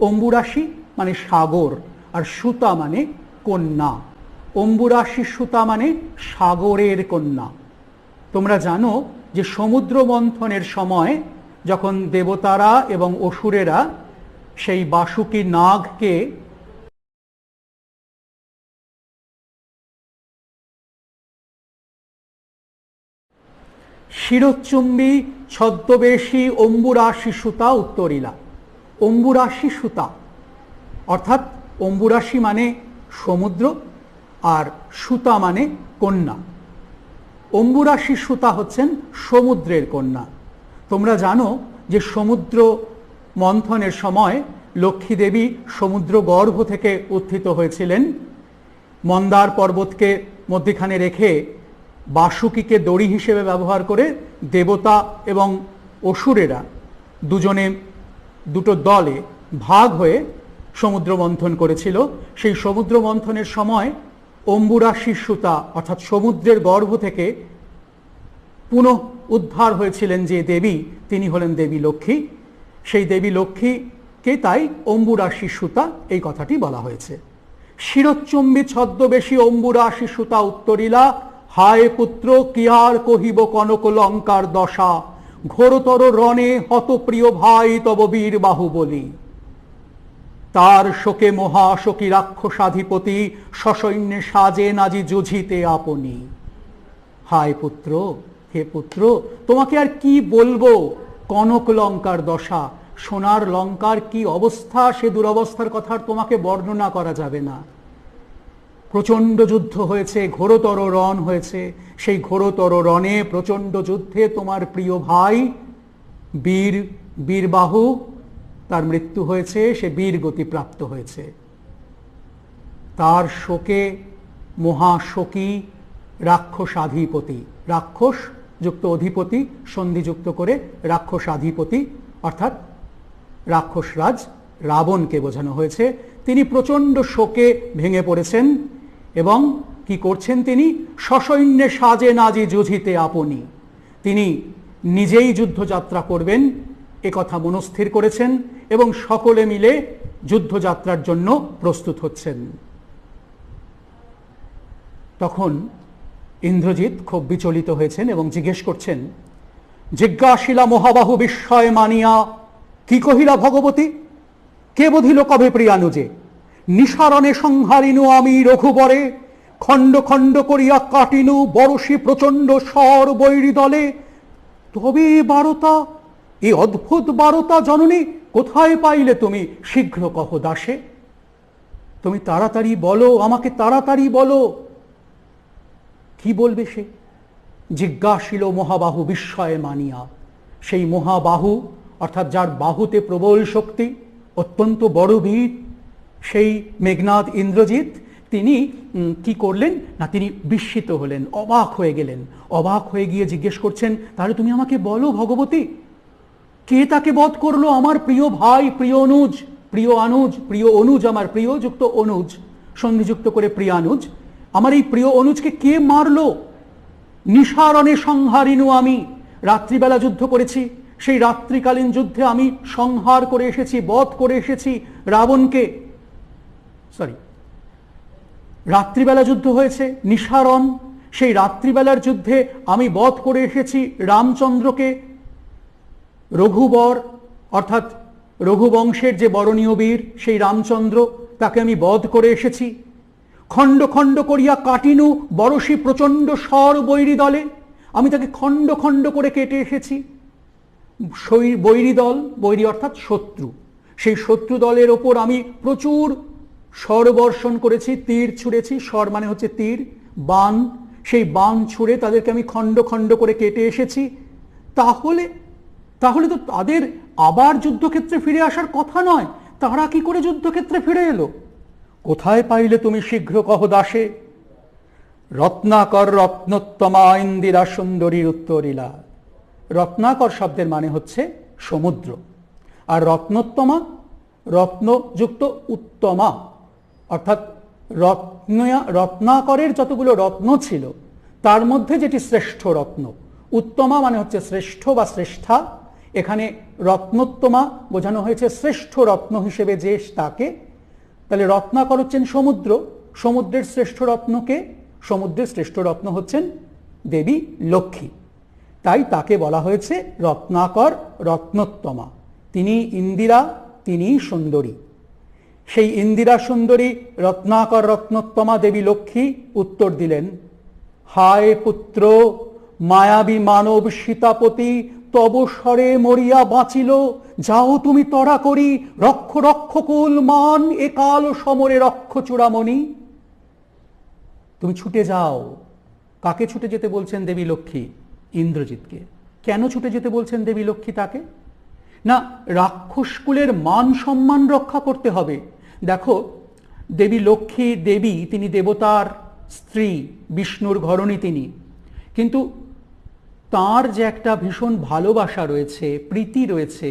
অম্বুরাশি মানে সাগর, আর সুতা মানে কন্যা। অম্বুরাশি সুতা মানে সাগরের কন্যা। তোমরা জানো যে সমুদ্র মন্থনের সময় যখন দেবতারা এবং অসুরেরা সেই বাসুকী নাগকে শিরোচ্চুম্বী ছদ্মবেশী অম্বুরাশি সুতা উত্তরিলা। অম্বুরাশি সুতা অর্থাৎ অম্বুরাশি মানে সমুদ্র আর সুতা মানে কন্যা। অম্বুরাশি সুতা হচ্ছেন সমুদ্রের কন্যা। তোমরা জানো যে সমুদ্র মন্থনের সময় লক্ষ্মী দেবী সমুদ্র গর্ভ থেকে উত্থিত হয়েছিলেন। মন্দার পর্বতকে মধ্যখানে রেখে বাসুকীকে দড়ি হিসেবে ব্যবহার করে দেবতা এবং অসুরেরা দুজনে দুটো দলে ভাগ হয়ে সমুদ্র মন্থন করেছিল। সেই সমুদ্র মন্থনের সময় অম্বুরাশি সুতা অর্থাৎ সমুদ্রের গর্ভ থেকে পুনঃ উদ্ধার হয়েছিলেন যে দেবী, তিনি হলেন দেবী লক্ষ্মী। সেই দেবী লক্ষ্মীকে তাই অম্বুরাশি সুতা এই কথাটি বলা হয়েছে। শিরোচ্চুম্বী ছদ্মবেশী অম্বুরাশি সুতা উত্তরিলা, হায় পুত্র কি আর কহিব কনক লঙ্কার দশা, ঘোরতর রণে হত প্রিয় ভাই তব বীর বাহুবলী। তার শোকে মহাশোকী রাক্ষসাধিপতি, সসৈন্যে সাজে নাজি যুঝিতে আপনি। হায় পুত্র, হে পুত্র, তোমাকে আর কি বলবো, কনক লঙ্কার দশা, সোনার লঙ্কার কি অবস্থা, সে দুরবস্থার কথা তোমাকে বর্ণনা করা যাবে না। প্রচণ্ড যুদ্ধ হয়েছে, ঘোরতর রণ হয়েছে। সেই ঘোরতর রণে প্রচণ্ড যুদ্ধে তোমার প্রিয় ভাই বীরবাহু তার মৃত্যু হয়েছে, সে বীর গতি প্রাপ্ত হয়েছে। তার শোকে মহাশোকী রাক্ষসাধিপতি, রাক্ষস যুক্ত অধিপতি সন্ধিযুক্ত করে রাক্ষসাধিপতি অর্থাৎ রাক্ষসরাজ রাবণকে বোঝানো হয়েছে। তিনি প্রচণ্ড শোকে ভেঙে পড়েছেন এবং কি করছেন তিনি, সসৈন্যে সাজে নাজি যুঝিতে আপনি, তিনি নিজেই যুদ্ধযাত্রা করবেন এ কথা মনস্থির করেছেন এবং সকলে মিলে যুদ্ধযাত্রার জন্য প্রস্তুত হচ্ছেন। তখন ইন্দ্রজিৎ খুব বিচলিত হয়েছেন এবং জিজ্ঞেস করছেন, জিজ্ঞাসিলা মহাবাহু বিস্ময় মানিয়া, কি কহিলা ভগবতী, কে বধিল কবে প্রিয়ানুজে, নিসারণে সংহারিনু আমি রঘুবরে, খণ্ড খণ্ড করিয়া কাটিনু বরশি প্রচণ্ড স্বর বৈরী দলে। তবে বারতা, এই অদ্ভুত বারতা জননী কোথায় পাইলে তুমি, শীঘ্র কহ দাসে। তুমি তাড়াতাড়ি বলো, আমাকে তাড়াতাড়ি বলো। কি বলবে সে? জিজ্ঞাসিল মহাবাহু বিস্ময়ে মানিয়া, সেই মহাবাহু অর্থাৎ যার বাহুতে প্রবল শক্তি, অত্যন্ত বড় বীর, সেই মেঘনাদ ইন্দ্রজিৎ তিনি কি করলেন না, তিনি বিস্মিত হলেন, অবাক হয়ে গেলেন। অবাক হয়ে গিয়ে জিজ্ঞেস করছেন, তাহলে তুমি আমাকে বলো ভগবতী, কে তাকে বধ করলো? আমার প্রিয় ভাই, প্রিয় অনুজ, প্রিয় অনুজ, আমার প্রিয় যুক্ত অনুজ সন্ধিযুক্ত করে প্রিয়ানুজ, আমার এই প্রিয় অনুজকে কে মারলো? নিসারণে সংহারিনু আমি, রাত্রিবেলা যুদ্ধ করেছি, সেই রাত্রিকালীন যুদ্ধে আমি সংহার করে এসেছি, বধ করে এসেছি রাবণকে। রাত্রিবেলা যুদ্ধ হয়েছে, নিসারণ, সেই রাত্রিবেলার যুদ্ধে আমি বধ করে এসেছি রামচন্দ্রকে। রঘুবর অর্থাৎ রঘুবংশের যে বরণীয় বীর সেই রামচন্দ্র, তাকে আমি বধ করে এসেছি। খণ্ড খণ্ড করিয়া কাটিনু বরশি প্রচণ্ড স্বর বৈরী দলে, আমি তাকে খণ্ড খণ্ড করে কেটে এসেছি। বৈরী দল, বৈরী অর্থাৎ শত্রু, সেই শত্রু দলের ওপর আমি প্রচুর স্বর বর্ষণ করেছি, তীর ছুঁড়েছি। স্বর মানে হচ্ছে তীর, বাণ, সেই বাণ ছুঁড়ে তাদেরকে আমি খণ্ড খণ্ড করে কেটে এসেছি। তাহলে তো তাদের আবার যুদ্ধক্ষেত্রে ফিরে আসার কথা নয়, তারা কি করে যুদ্ধক্ষেত্রে ফিরে এলো? কোথায় পাইলে তুমি, শীঘ্র কহ দাসে। রত্নাকর রত্নোত্তমা ইন্দিরা সুন্দরীর উত্তরিলা। রত্নাকর শব্দের মানে হচ্ছে সমুদ্র, আর রত্নোত্তমা রত্নযুক্ত উত্তমা অর্থাৎ রত্নাকরের যতগুলো রত্ন ছিল তার মধ্যে যেটি শ্রেষ্ঠ রত্ন। উত্তমা মানে হচ্ছে শ্রেষ্ঠ বা শ্রেষ্ঠা, এখানে রত্নোত্তমা বোঝানো হয়েছে শ্রেষ্ঠ রত্ন হিসেবে যে তাকে। তাহলে রত্নাকর হচ্ছেন সমুদ্র, সমুদ্রের শ্রেষ্ঠ রত্নকে, সমুদ্রের শ্রেষ্ঠ রত্ন হচ্ছেন দেবী লক্ষ্মী। তাই তাকে বলা হয়েছে রত্নাকর রত্নোত্তমা। তিনি ইন্দিরা, তিনি সুন্দরী। সেই ইন্দিরা সুন্দরী রত্নাকর রত্নোত্তমা দেবী লক্ষ্মী উত্তর দিলেন, হায় পুত্র, মায়াবী মানব সীতাপতি তব স্বরে মরিয়া বাঁচিল, যাও তুমি তরা করি রক্ষ রক্ষ কুল মান একাল সমরে রক্ষ চূড়ামণি। তুমি ছুটে যাও। কাকে ছুটে যেতে বলছেন দেবী লক্ষ্মী? ইন্দ্রজিৎকে। কেন ছুটে যেতে বলছেন দেবী লক্ষ্মী তাকে? না, রাক্ষস কুলের মান সম্মান রক্ষা করতে হবে। দেখো, দেবী লক্ষ্মী দেবী, তিনি দেবতার স্ত্রী, বিষ্ণুর ঘরণী তিনি, কিন্তু তার যে একটা ভীষণ ভালোবাসা রয়েছে, প্রীতি রয়েছে,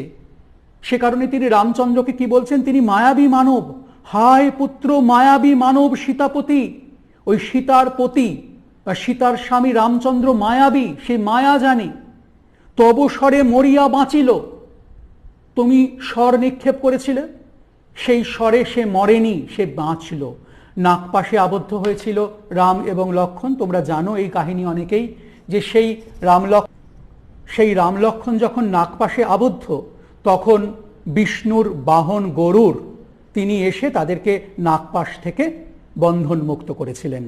সে কারণে তিনি রামচন্দ্রকে কি বলছেন? তিনি মায়াবী মানব। হায় পুত্র, মায়াবী মানব সীতাপতি। ওই সীতার পতি বা সীতার স্বামী রামচন্দ্র মায়াবী, সে মায়া জানে। তব স্বরে মরিয়া বাঁচিল, তুমি স্বর নিক্ষেপ করেছিলে, সেই স্বরে সে মরেনি, সে বাঁচল। নাগপাশে আবদ্ধ হয়েছিল রাম এবং লক্ষ্মণ। তোমরা জানো এই কাহিনী অনেকেই, যে সেই রাম লক্ষ্মণ যখন নাগপাশে আবদ্ধ, তখন বিষ্ণুর বাহন গরুর তিনি এসে তাদেরকে নাগপাশ থেকে বন্ধন মুক্ত করেছিলেন।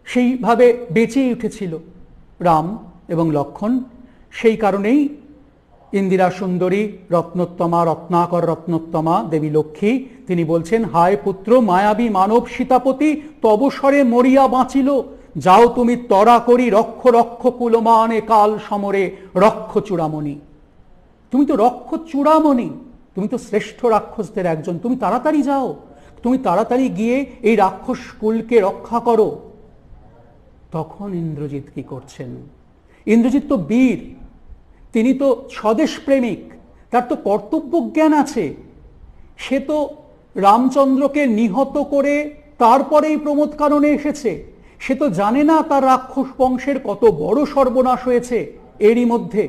সেইভাবে বেঁচেই উঠেছিল রাম এবং লক্ষ্মণ। সেই কারণেই ইন্দিরা সুন্দরী রত্নোত্তমা, রত্নাকর রত্নোত্তমা দেবী লক্ষ্মী, তিনি বলছেন, হায় পুত্র, মায়াবী মানব সীতাপতি তব স্বরে মরিয়া বাঁচিল, যাও তুমি তরা করি রক্ষ রক্ষ কুলমানে কাল সমরে রক্ষ চূড়ামণি। তুমি তো রক্ষ চূড়ামণি, তুমি তো শ্রেষ্ঠ রাক্ষসদের একজন, তুমি তাড়াতাড়ি যাও, তুমি তাড়াতাড়ি গিয়ে এই রাক্ষস কুলকে রক্ষা করো। তখন ইন্দ্রজিৎ কি করছেন? ইন্দ্রজিৎ তো বীর, তিনি তো স্বদেশ প্রেমিক, তার তো কর্তব্য জ্ঞান আছে। সে তো রামচন্দ্রকে নিহত করে তারপরেই প্রমোদ কাননে এসেছে। সে তো জানে না তার রাক্ষস বংশের কত বড় সর্বনাশ হয়েছে এরই মধ্যে।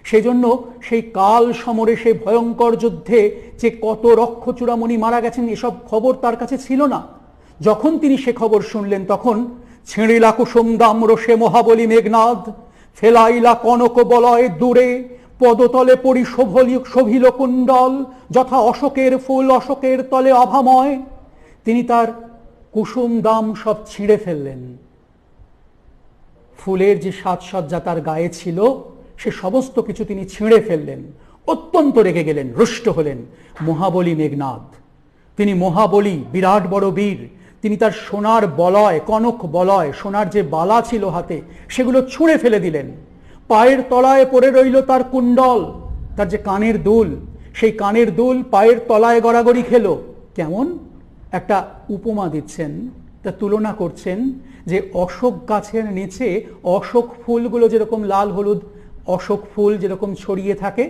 সেজন্য সেই কাল সমরে, সেই ভয়ঙ্কর যুদ্ধে যে কত রক্ষ চূড়ামণি মারা গেছেন, এসব খবর তার কাছে ছিল না। যখন তিনি সে খবর শুনলেন, তখন ছিঁড়িলা কুসুম দাম রোষে মহাবলী মেঘনাদ, ফেলাইলা কনক বলয় দূরে, পদতলে পরি শোভিল কুণ্ডল, যথা অশোকের ফুল অশোকের তলে আভাময়। তিনি তার কুসুম দাম সব ছিঁড়ে ফেললেন। ফুলের যে সাজসজ্জা তার গায়ে ছিল, সে সমস্ত কিছু তিনি ছিঁড়ে ফেললেন। অত্যন্ত রেগে গেলেন, রুষ্ট হলেন মহাবলী মেঘনাদ। তিনি মহাবলী, বিরাট বড় বীর। তিনি তার সোনার বলয়, কনক বলয়, সোনার যে বালা ছিল হাতে, সেগুলো ছুঁড়ে ফেলে দিলেন। পায়ের তলায় পড়ে রইল তার কুণ্ডল, তার যে কানের দুল, সেই কানের দুল পায়ের তলায় গড়াগড়ি খেল। কেমন একটা উপমা দিচ্ছেন, তা তুলনা করছেন, যে অশোক গাছের নিচে অশোক ফুলগুলো যেরকম লাল হলুদ অশোক ফুল যেরকম ছড়িয়ে থাকে,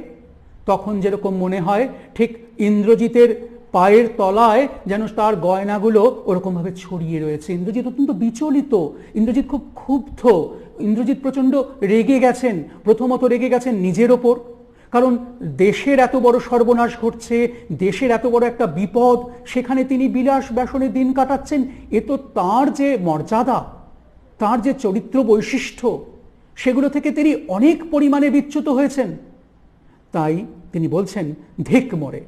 তখন যেরকম মনে হয় ঠিক ইন্দ্রজিতের পায়ের তলায় যেন তার গয়নাগুলো ওরকমভাবে ছড়িয়ে রয়েছে। ইন্দ্রজিৎ অত্যন্ত বিচলিত, ইন্দ্রজিৎ খুব ক্ষুব্ধ, ইন্দ্রজিৎ প্রচণ্ড রেগে গেছেন। প্রথমত রেগে গেছেন নিজের ওপর, কারণ দেশের এত বড় সর্বনাশ ঘটছে, দেশের এত বড় একটা বিপদ, সেখানে তিনি বিলাস ব্যাসনে দিন কাটাচ্ছেন। এ তো তাঁর যে মর্যাদা, তাঁর যে চরিত্র বৈশিষ্ট্য, সেগুলো থেকে তিনি অনেক পরিমাণে বিচ্যুত হয়েছেন। তাই তিনি বলছেন, ধিক মোরে।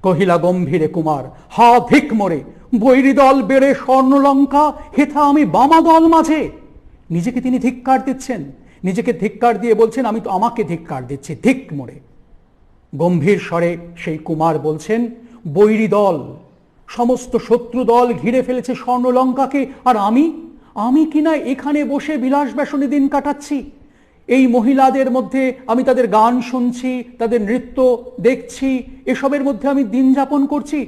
কহিলা গম্ভীরে কুমার, হা ধিক মোরে, বৈরী দল বেড়ে স্বর্ণলঙ্কা, হেথা আমি বামা দল মাঝে। নিজেকে তিনি ধিক্কার দিচ্ছেন, নিজেকে ধিক্কার দিয়ে বলছেন, আমি তো আমাকে ধিক্কার দিচ্ছি, ধিক মোরে। গম্ভীর স্বরে সেই কুমার বলছেন, বৈরী দল, সমস্ত শত্রু দল ঘিরে ফেলেছে স্বর্ণলঙ্কাকে, আর আমি কিনা এখানে বসে বিলাস ব্যাসনে দিন কাটাচ্ছি। এই মহিলাদের মধ্যে আমি তাদের গান শুনছি, তাদের নৃত্য দেখছি, এসবের মধ্যে আমি দিন যাপন করছি।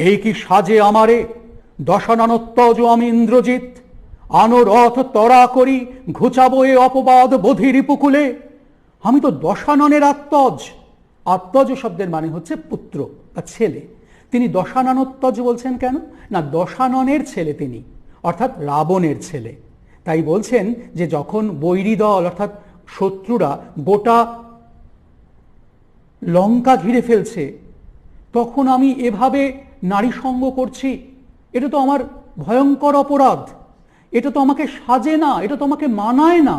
এই কি সাজে আমারে দশাননত্তজ আমি ইন্দ্রজিৎ, আনো রথ তরা করি ঘুচাবো এ অপবাদ বধির উপকূলে। আমি তো দশাননের আত্মজ। আত্মজ শব্দের মানে হচ্ছে পুত্র বা ছেলে। তিনি দশাননোত্তজ বলছেন কেন? না, দশাননের ছেলে তিনি, অর্থাৎ রাবণের ছেলে। তাই বলছেন যে যখন বৈরী দল অর্থাৎ শত্রুরা গোটা লঙ্কা ঘিরে ফেলছে, তখন আমি এভাবে নারী সঙ্গ করছি, এটা তো আমার ভয়ঙ্কর অপরাধ। এটা তো আমাকে সাজে না, এটা তো আমাকে মানায় না।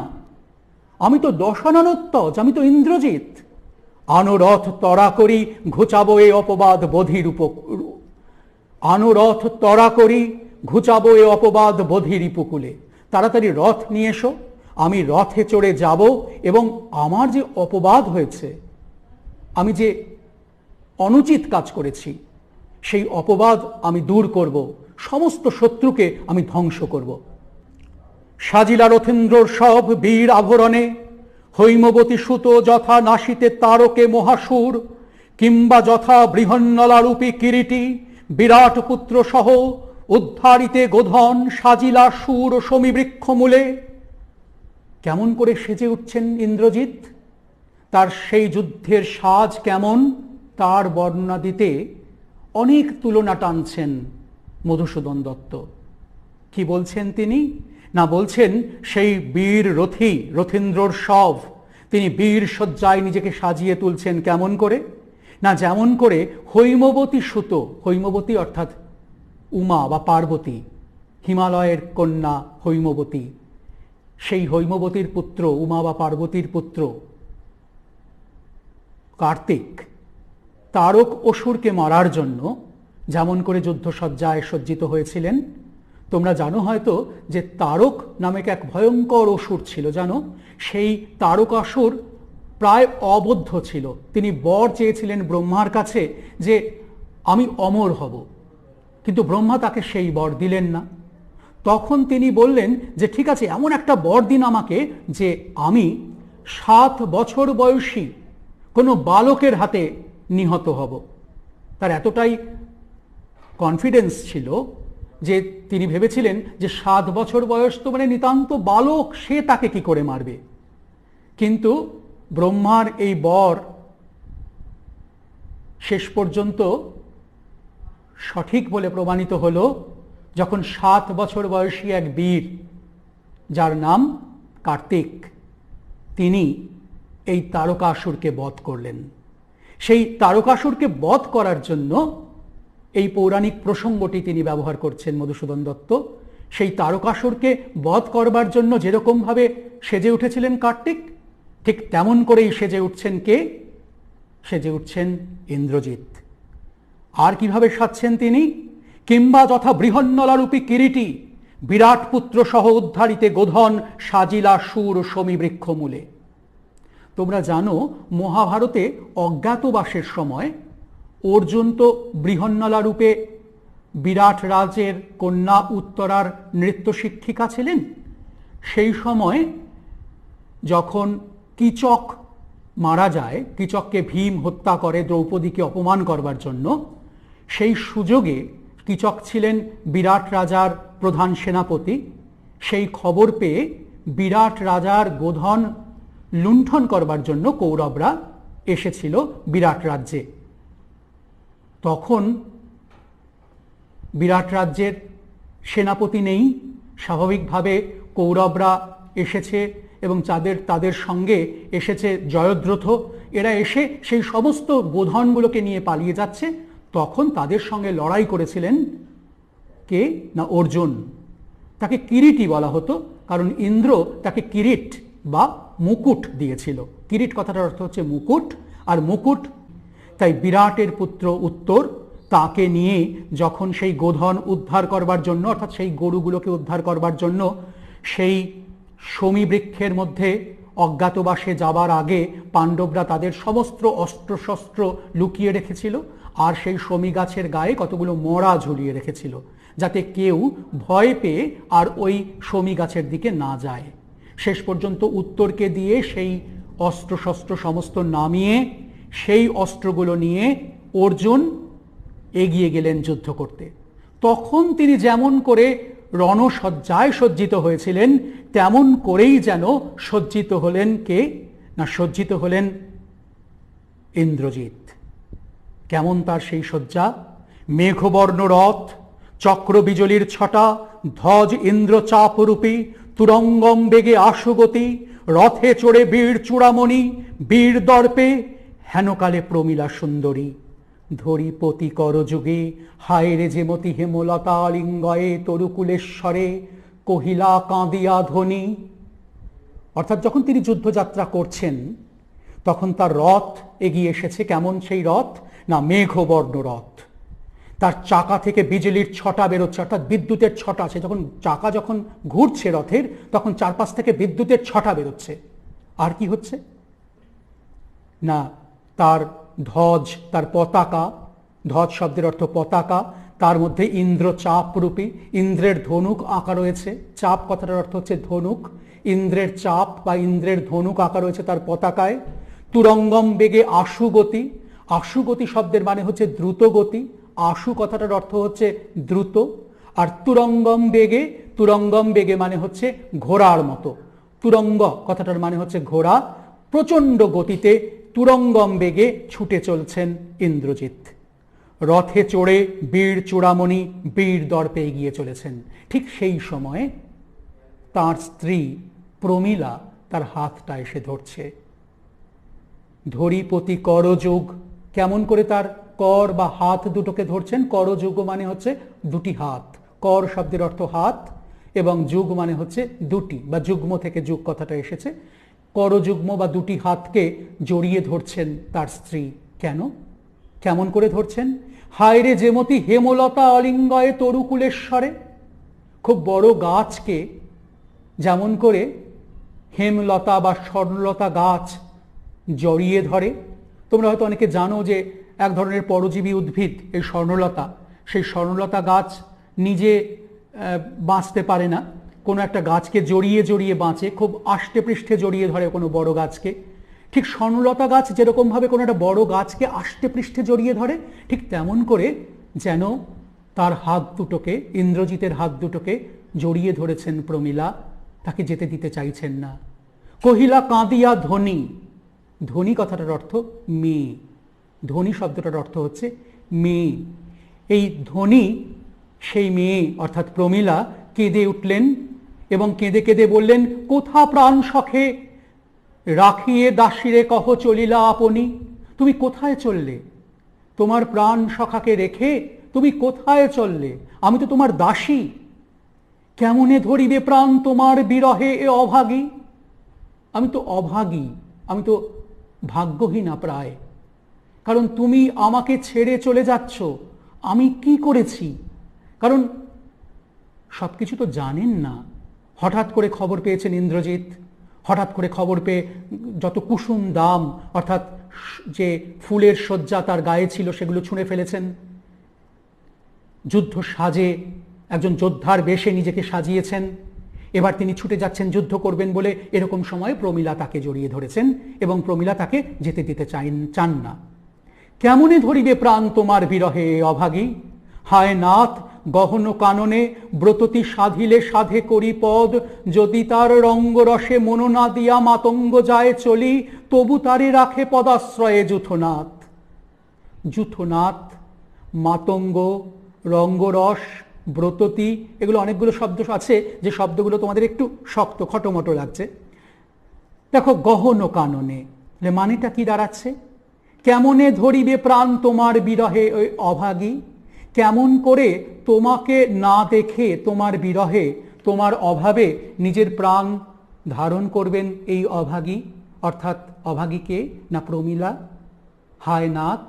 আমি তো দশাননোত্তজ, আমি তো ইন্দ্রজিৎ। আনুরথ তরা করি ঘুচাবো এ অপবাদ বধির আনুরথ তরা করি ঘুচাবো এ অপবাদ বধির উপকূলে। তাড়াতাড়ি রথ নিয়ে এসো, আমি রথে চড়ে যাব এবং আমার যে অপবাদ হয়েছে, আমি যে অনুচিত কাজ করেছি, সেই অপবাদ আমি দূর করব, সমস্ত শত্রুকে আমি ধ্বংস করব। সাজিলা রথীন্দ্রর সব বীর আভরণে, হৈমবতী সুত যথা নাসিতে তারকে মহাসুর, কিংবা যথা বৃহন্নলারূপী কিরীটি বিরাট পুত্র সহ উদ্ধারিতে গোধন সাজিলা সুর সমীবৃক্ষ মূলে। কেমন করে সেজে উঠছেন ইন্দ্রজিৎ, তার সেই যুদ্ধের সাজ কেমন তার বর্ণনা দিতে অনেক তুলনা টানছেন মধুসূদন দত্ত। কি বলছেন তিনি? না, বলছেন সেই বীর রথী রথীন্দ্রর শব, তিনি বীর শয্যায় নিজেকে সাজিয়ে তুলছেন কেমন করে? না, যেমন করে হৈমবতী সুত, হৈমবতী অর্থাৎ উমা বা পার্বতী, হিমালয়ের কন্যা হৈমবতী, সেই হৈমবতীর পুত্র উমা বা পার্বতীর পুত্র কার্তিক তারক অসুরকে মারার জন্য যেমন করে যুদ্ধসজ্জায় সজ্জিত হয়েছিলেন। তোমরা জানো হয়তো যে তারক নামক এক ভয়ঙ্কর অসুর ছিল, জানো? সেই তারকাসুর প্রায় অবদ্ধ ছিল। তিনি বর চেয়েছিলেন ব্রহ্মার কাছে যে আমি অমর হব, কিন্তু ব্রহ্মা তাকে সেই বর দিলেন না। তখন তিনি বললেন যে ঠিক আছে, এমন একটা বর দিন আমাকে যে আমি 7 বছর বয়সী কোনো বালকের হাতে নিহত হব। তার এতটাই কনফিডেন্স ছিল যে তিনি ভেবেছিলেন যে 7 বছর বয়স তো মানে নিতান্ত বালক, সে তাকে কি করে মারবে। কিন্তু ব্রহ্মার এই বর শেষ পর্যন্ত সঠিক বলে প্রমাণিত হলো যখন 7 বছর বয়সী এক বীর, যার নাম কার্তিক, তিনি এই তারকাসুরকে বধ করলেন। সেই তারকাসুরকে বধ করার জন্য এই পৌরাণিক প্রসঙ্গটি তিনি ব্যবহার করছেন মধুসূদন দত্ত। সেই তারকাসুরকে বধ করবার জন্য যেরকমভাবে সেজে উঠেছিলেন কার্তিক, ঠিক তেমন করেই সেজে উঠছেন কে? সেজে উঠছেন ইন্দ্রজিৎ। আর কিভাবে সাজছেন তিনি? কিংবা যথা বৃহন্নলারূপী কিরীটি বিরাট পুত্র সহ উদ্ধারিতে গোধন সাজিলা সুর সমীবৃক্ষ মূলে। তোমরা জানো মহাভারতে অজ্ঞাতবাসের সময় অর্জুন তো বৃহন্নলা রূপে বিরাট রাজের কন্যা উত্তরার নৃত্য শিক্ষিকা ছিলেন। সেই সময় যখন কীচক মারা যায়, কীচককে ভীম হত্যা করে দ্রৌপদীকে অপমান করবার জন্য, সেই সুযোগে কীচক ছিলেন বিরাট রাজার প্রধান সেনাপতি। সেই খবর পেয়ে বিরাট রাজার গোধন লুণ্ঠন করবার জন্য কৌরবরা এসেছিল বিরাট রাজ্যে। তখন বিরাট রাজ্যের সেনাপতি নেই, স্বাভাবিকভাবে কৌরবরা এসেছে এবং তাদের সঙ্গে এসেছে জয়দ্রথ। এরা এসে সেই সমস্ত গোধনগুলোকে নিয়ে পালিয়ে যাচ্ছে। তখন তাদের সঙ্গে লড়াই করেছিলেন কে? না, অর্জুন। তাকে কিরীটি বলা হতো, কারণ ইন্দ্র তাকে কিরিট বা মুকুট দিয়েছিল। কিরিট কথাটার অর্থ হচ্ছে মুকুট, আর মুকুট তাই বিরাটের পুত্র উত্তর তাকে নিয়ে যখন সেই গোধন উদ্ধার করবার জন্য, অর্থাৎ সেই গরুগুলোকে উদ্ধার করবার জন্য সেই সমীবৃক্ষের মধ্যে অজ্ঞাতবাসে যাবার আগে পাণ্ডবরা তাদের সমস্ত অস্ত্রশস্ত্র লুকিয়ে রেখেছিল, আর সেই সমী গাছের গায়ে কতগুলো মরা ঝুলিয়ে রেখেছিল, যাতে কেউ ভয় পেয়ে আর ওই সমী গাছের দিকে না যায়। শেষ পর্যন্ত উত্তরকে দিয়ে সেই অস্ত্রশস্ত্র সমস্ত নামিয়ে সেই অস্ত্রগুলো নিয়ে অর্জুন এগিয়ে গেলেন যুদ্ধ করতে। তখন তিনি যেমন করে রণসজ্জায় সজ্জিত হয়েছিলেন, তেমন করেই যেন সজ্জিত হলেন কে? না, সজ্জিত হলেন ইন্দ্রজিৎ। কেমন তার সেই সজ্জা? মেঘবর্ণ রথ, চক্র বিজলির ছটা, ধ্বজ ইন্দ্র চাপরূপী, তুরঙ্গম বেগে আশুগতি, রথে চড়ে বীর চূড়ামণি, বীর দর্পে হেনকালে প্রমীলা সুন্দরী, ধরি পতি করযুগে হায় রে যেমতি হেমলতা লিঙ্গয়ে তরুকুলেশ্বরে, কহিলা কাঁদিয়া ধ্বনি, অর্থাৎ যখন তিনি যুদ্ধযাত্রা করছেন তখন তার রথ এগিয়ে এসেছে। কেমন সেই রথ? না মেঘবর্ণ রথ, তার চাকা থেকে বিজলির ছটা বেরোচ্ছে, অর্থাৎ বিদ্যুতের ছটা। সে যখন চাকা যখন ঘুরছে রথের, তখন চারপাশ থেকে বিদ্যুতের ছটা বেরোচ্ছে। আর কি হচ্ছে না, তার ধ্বজ, তার পতাকা, ধ্বজ শব্দের অর্থ পতাকা, তার মধ্যে ইন্দ্র চাপ রূপী, ইন্দ্রের ধনুক আঁকা রয়েছে। চাপ কথাটার অর্থ হচ্ছে ধনুক, ইন্দ্রের চাপ বা ইন্দ্রের ধনুক আঁকা রয়েছে তার পতাকায়। তুরঙ্গম বেগে আশু গতি, আশু গতি শব্দের মানে হচ্ছে দ্রুত গতি, আশু কথাটার অর্থ হচ্ছে দ্রুত। আর তুরঙ্গম বেগে, তুরঙ্গম বেগে মানে হচ্ছে ঘোড়ার মতো, তুরঙ্গ কথাটার মানে হচ্ছে ঘোড়া। প্রচণ্ড গতিতে তুরঙ্গম বেগে ছুটে চলছেন ইন্দ্রজিৎ। রথে চড়ে বীর চূড়ামণি বীর দর্পে এগিয়ে চলেছেন। ঠিক সেই সময়ে তার স্ত্রী প্রমীলা তার হাতটা এসে ধরছে। ধরিপতি করযোগ, কেমন করে তার কর বা হাত দুটোকে ধরছেন? করযোগ মানে হচ্ছে দুটি হাত, কর শব্দের অর্থ হাত এবং যুগ মানে হচ্ছে দুটি, বা যুগ্ম থেকে যুগ কথাটা এসেছে। করযুগ্ম বা দুটি হাতকে জড়িয়ে ধরছেন তার স্ত্রী। কেন, কেমন করে ধরছেন? হায়রে যেমতি হেমলতা অলিঙ্গয়ে তরুকুলেশ্বরে, খুব বড় গাছকে যেমন করে হেমলতা বা স্বর্ণলতা গাছ জড়িয়ে ধরে। তোমরা হয়তো অনেকে জানো যে এক ধরনের পরজীবী উদ্ভিদ এই স্বর্ণলতা, সেই স্বর্ণলতা গাছ নিজে বাঁচতে পারে না, কোনো একটা গাছকে জড়িয়ে জড়িয়ে বাঁচে, খুব আষ্টে পৃষ্ঠে জড়িয়ে ধরে কোনো বড় গাছকে। ঠিক স্বর্ণলতা গাছ যেরকমভাবে কোনো একটা বড় গাছকে আষ্টে পৃষ্ঠে জড়িয়ে ধরে, ঠিক তেমন করে যেন তার হাত দুটোকে, ইন্দ্রজিতের হাত দুটোকে জড়িয়ে ধরেছেন প্রমীলা, তাকে যেতে দিতে চাইছেন না। কহিলা কাঁদিয়া ধ্বনি, ধ্বনি কথাটার অর্থ মেয়ে, ধ্বনি শব্দটার অর্থ হচ্ছে মেয়ে। এই ধ্বনি, সেই মেয়ে অর্থাৎ প্রমীলা কেঁদে উঠলেন এবং কেঁদে কেঁদে বললেন, কোথা প্রাণ সখে রাখিয়ে দাসীরে কহ চলিলা আপনি, তুমি কোথায় চললে? তোমার প্রাণ সখাকে রেখে তুমি কোথায় চললে? আমি তো তোমার দাসী, কেমনে ধরিবে প্রাণ তোমার বিরহে এ অভাগী? আমি তো অভাগী, আমি তো ভাগ্যহীনা প্রায়, কারণ তুমি আমাকে ছেড়ে চলে যাচ্ছ। আমি কি করেছি? কারণ সবকিছু তো জানেন না। হঠাৎ করে খবর পেয়েছেন ইন্দ্রজিৎ, হঠাৎ করে খবর পেয়ে যত কুসুম দাম অর্থাৎ যে ফুলের শয্যা তার গায়ে ছিল সেগুলো ছুঁড়ে ফেলেছেন। যুদ্ধ সাজে একজন যোদ্ধার বেশে নিজেকে সাজিয়েছেন, এবার তিনি ছুটে যাচ্ছেন যুদ্ধ করবেন বলে। এরকম সময় প্রমীলা তাকে জড়িয়ে ধরেছেন এবং প্রমীলা তাকে যেতে দিতে চান না। কেমনে ধরিবে প্রাণ তোমার বিরহে অভাগী, হায় নাথ গহন কাননে ব্রততি সাধিলে সাধে করি পদ, যদি তার রঙ্গরসে মন না দিয়া মাতঙ্গ যায় চলি, তবু তারে রাখে পদাশ্রয়ে যূথনাথ। যূথনাথ, মাতঙ্গ, রঙ্গরস, ব্রততি, এগুলো অনেকগুলো শব্দ আছে যে শব্দগুলো তোমাদের একটু শক্ত খটোমটো লাগছে। দেখো, গহন কাননে মানেটা কি দাঁড়াচ্ছে? কেমনে ধরিবে প্রাণ তোমার বিরহে ওই অভাগী, কেমন করে তোমাকে না দেখে, তোমার বিরহে, তোমার অভাবে নিজের প্রাণ ধারণ করবেন এই অভাগী? অর্থাৎ অভাগীকে না প্রমীলা। হায় নাথ,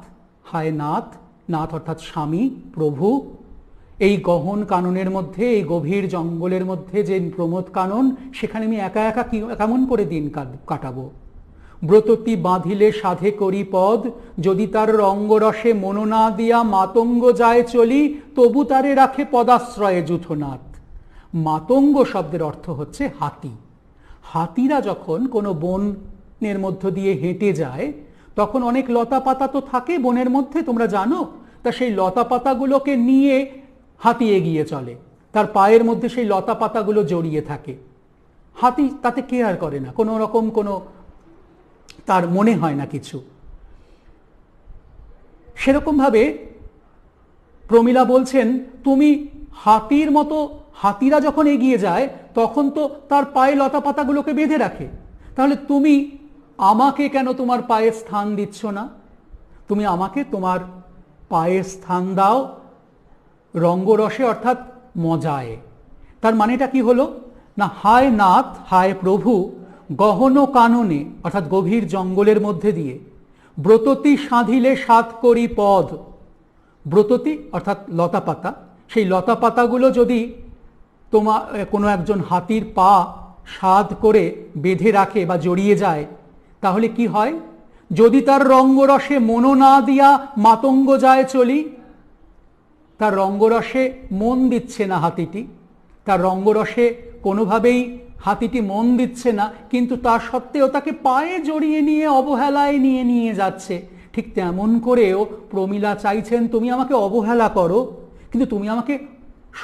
হায় নাথ, নাথ অর্থাৎ স্বামী, প্রভু। এই গহন কাননের মধ্যে, এই গভীর জঙ্গলের মধ্যে যে প্রমোদ কানন, সেখানে আমি একা একা কেমন করে দিন কাটাবো? ব্রততি বাঁধিলে সাধে করি পদ, যদি তার রঙ্গরসে মন না দিয়া মাতঙ্গ যায় চলি, তবু তারে রাখে পদাশ্রয়ে যূথনাথ। মাতঙ্গ শব্দের অর্থ হচ্ছে হাতি। হাতিরা যখন কোনো বনের মধ্য দিয়ে হেঁটে যায় তখন অনেক লতা পাতা তো থাকে বনের মধ্যে, তোমরা জানো। তা সেই লতা পাতাগুলোকে নিয়ে হাতি এগিয়ে চলে, তার পায়ের মধ্যে সেই লতা পাতাগুলো জড়িয়ে থাকে। হাতি তাতে কেয়ার করে না, কোনো রকম কোনো তার মনে হয় না কিছু। সেরকমভাবে প্রমীলা বলছেন, তুমি হাতির মতো, হাতিরা যখন এগিয়ে যায় তখন তো তার পায়ে লতা পাতাগুলোকে বেঁধে রাখে, তাহলে তুমি আমাকে কেন তোমার পায়ে স্থান দিচ্ছ না? তুমি আমাকে তোমার পায়ে স্থান দাও রঙ্গরসে অর্থাৎ মজায়। তার মানেটা কি হলো না, হায় নাথ হায় প্রভু, গহন কাননে অর্থাৎ গভীর জঙ্গলের মধ্যে দিয়ে ব্রততী সাধিলে সাত করি পদ। ব্রততী অর্থাৎ লতা পাতা, সেই লতা পাতাগুলো যদি কোনো একজন হাতির পা সাধ করে বেঁধে রাখে বা জড়িয়ে যায়, তাহলে কি হয়? যদি তার রঙ্গরসে মনো না দিয়া মাতঙ্গ যায় চলি, তার রঙ্গরসে মন দিচ্ছে না হাতিটি, তার রঙ্গরসে কোনোভাবেই হাতিটি মন দিচ্ছে না, কিন্তু তা সত্ত্বেও তাকে পায়ে জড়িয়ে নিয়ে অবহেলায় নিয়ে যাচ্ছে। ঠিক তেমন করেও প্রমীলা চাইছেন, তুমি আমাকে অবহেলা করো, কিন্তু তুমি আমাকে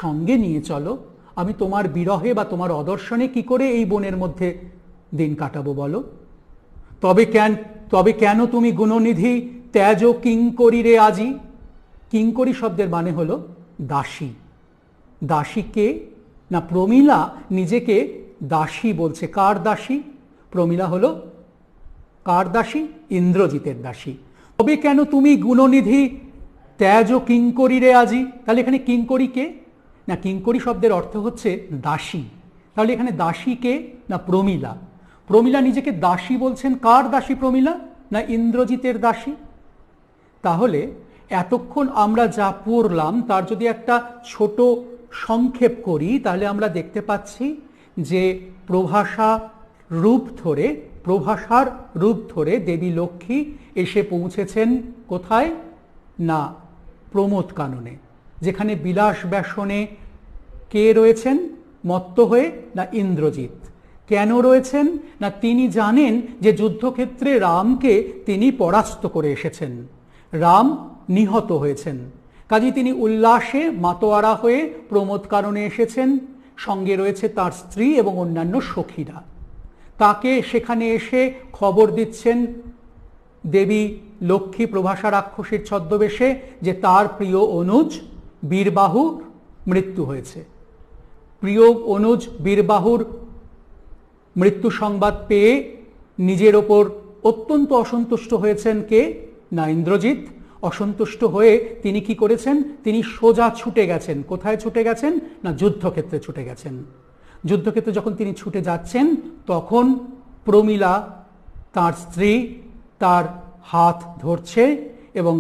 সঙ্গে নিয়ে চলো। আমি তোমার বিরহে বা তোমার অদর্শনে কি করে এই বনের মধ্যে দিন কাটাবো বলো? তবে কেন তুমি গুণনিধি ত্যাজ কিঙ্করি রে আজি? কিঙ্করি শব্দের মানে হলো দাসী। দাসী কে না, প্রমীলা নিজেকে দাসী বলছে। কার দাসী? প্রমীলা হলো কার দাসী? ইন্দ্রজিতের দাসী। তবে কেন তুমি গুণনিধি ত্যাজ কিঙ্করি রে আজি? তাহলে এখানে কিঙ্করি কে না, কিঙ্করি শব্দের অর্থ হচ্ছে দাসী। তাহলে এখানে দাসী কে না, প্রমীলা। প্রমীলা নিজেকে দাসী বলছেন। কার দাসী প্রমীলা? না, ইন্দ্রজিতের দাসী। তাহলে এতক্ষণ আমরা যা পড়লাম তার যদি একটা ছোট সংক্ষেপ করি, তাহলে আমরা দেখতে পাচ্ছি যে প্রভাষার রূপ ধরে দেবী লক্ষ্মী এসে পৌঁছেছেন কোথায় না, প্রমোদ কাননে, যেখানে বিলাস ব্যসনে কে রয়েছেন মত্ত হয়ে না, ইন্দ্রজিৎ। কেন রয়েছেন না, তিনি জানেন যে যুদ্ধক্ষেত্রে রামকে তিনি পরাস্ত করে এসেছেন, রাম নিহত হয়েছেন, কাজেই তিনি উল্লাসে মাতোয়ারা হয়ে প্রমোদ কাননে এসেছেন। সঙ্গে রয়েছে তার স্ত্রী এবং অন্যান্য সখীরা। তাকে সেখানে এসে খবর দিচ্ছেন দেবী লক্ষ্মী প্রভাষা রাক্ষসীর ছদ্মবেশে যে তার প্রিয় অনুজ বীরবাহুর মৃত্যু হয়েছে। প্রিয় অনুজ বীরবাহুর মৃত্যু সংবাদ পেয়ে নিজের ওপর অত্যন্ত অসন্তুষ্ট হয়েছেন কে না, ইন্দ্রজিৎ। অসন্তুষ্ট হয়ে তিনি কি করেছেন? তিনি সোজা ছুটে গেছেন। কোথায় ছুটে গেছেন না, যুদ্ধক্ষেত্রে ছুটে গেছেন। যুদ্ধক্ষেত্রে যখন তিনি ছুটে যাচ্ছেন, তখন প্রমীলা তার স্ত্রী তার হাত ধরছে এবং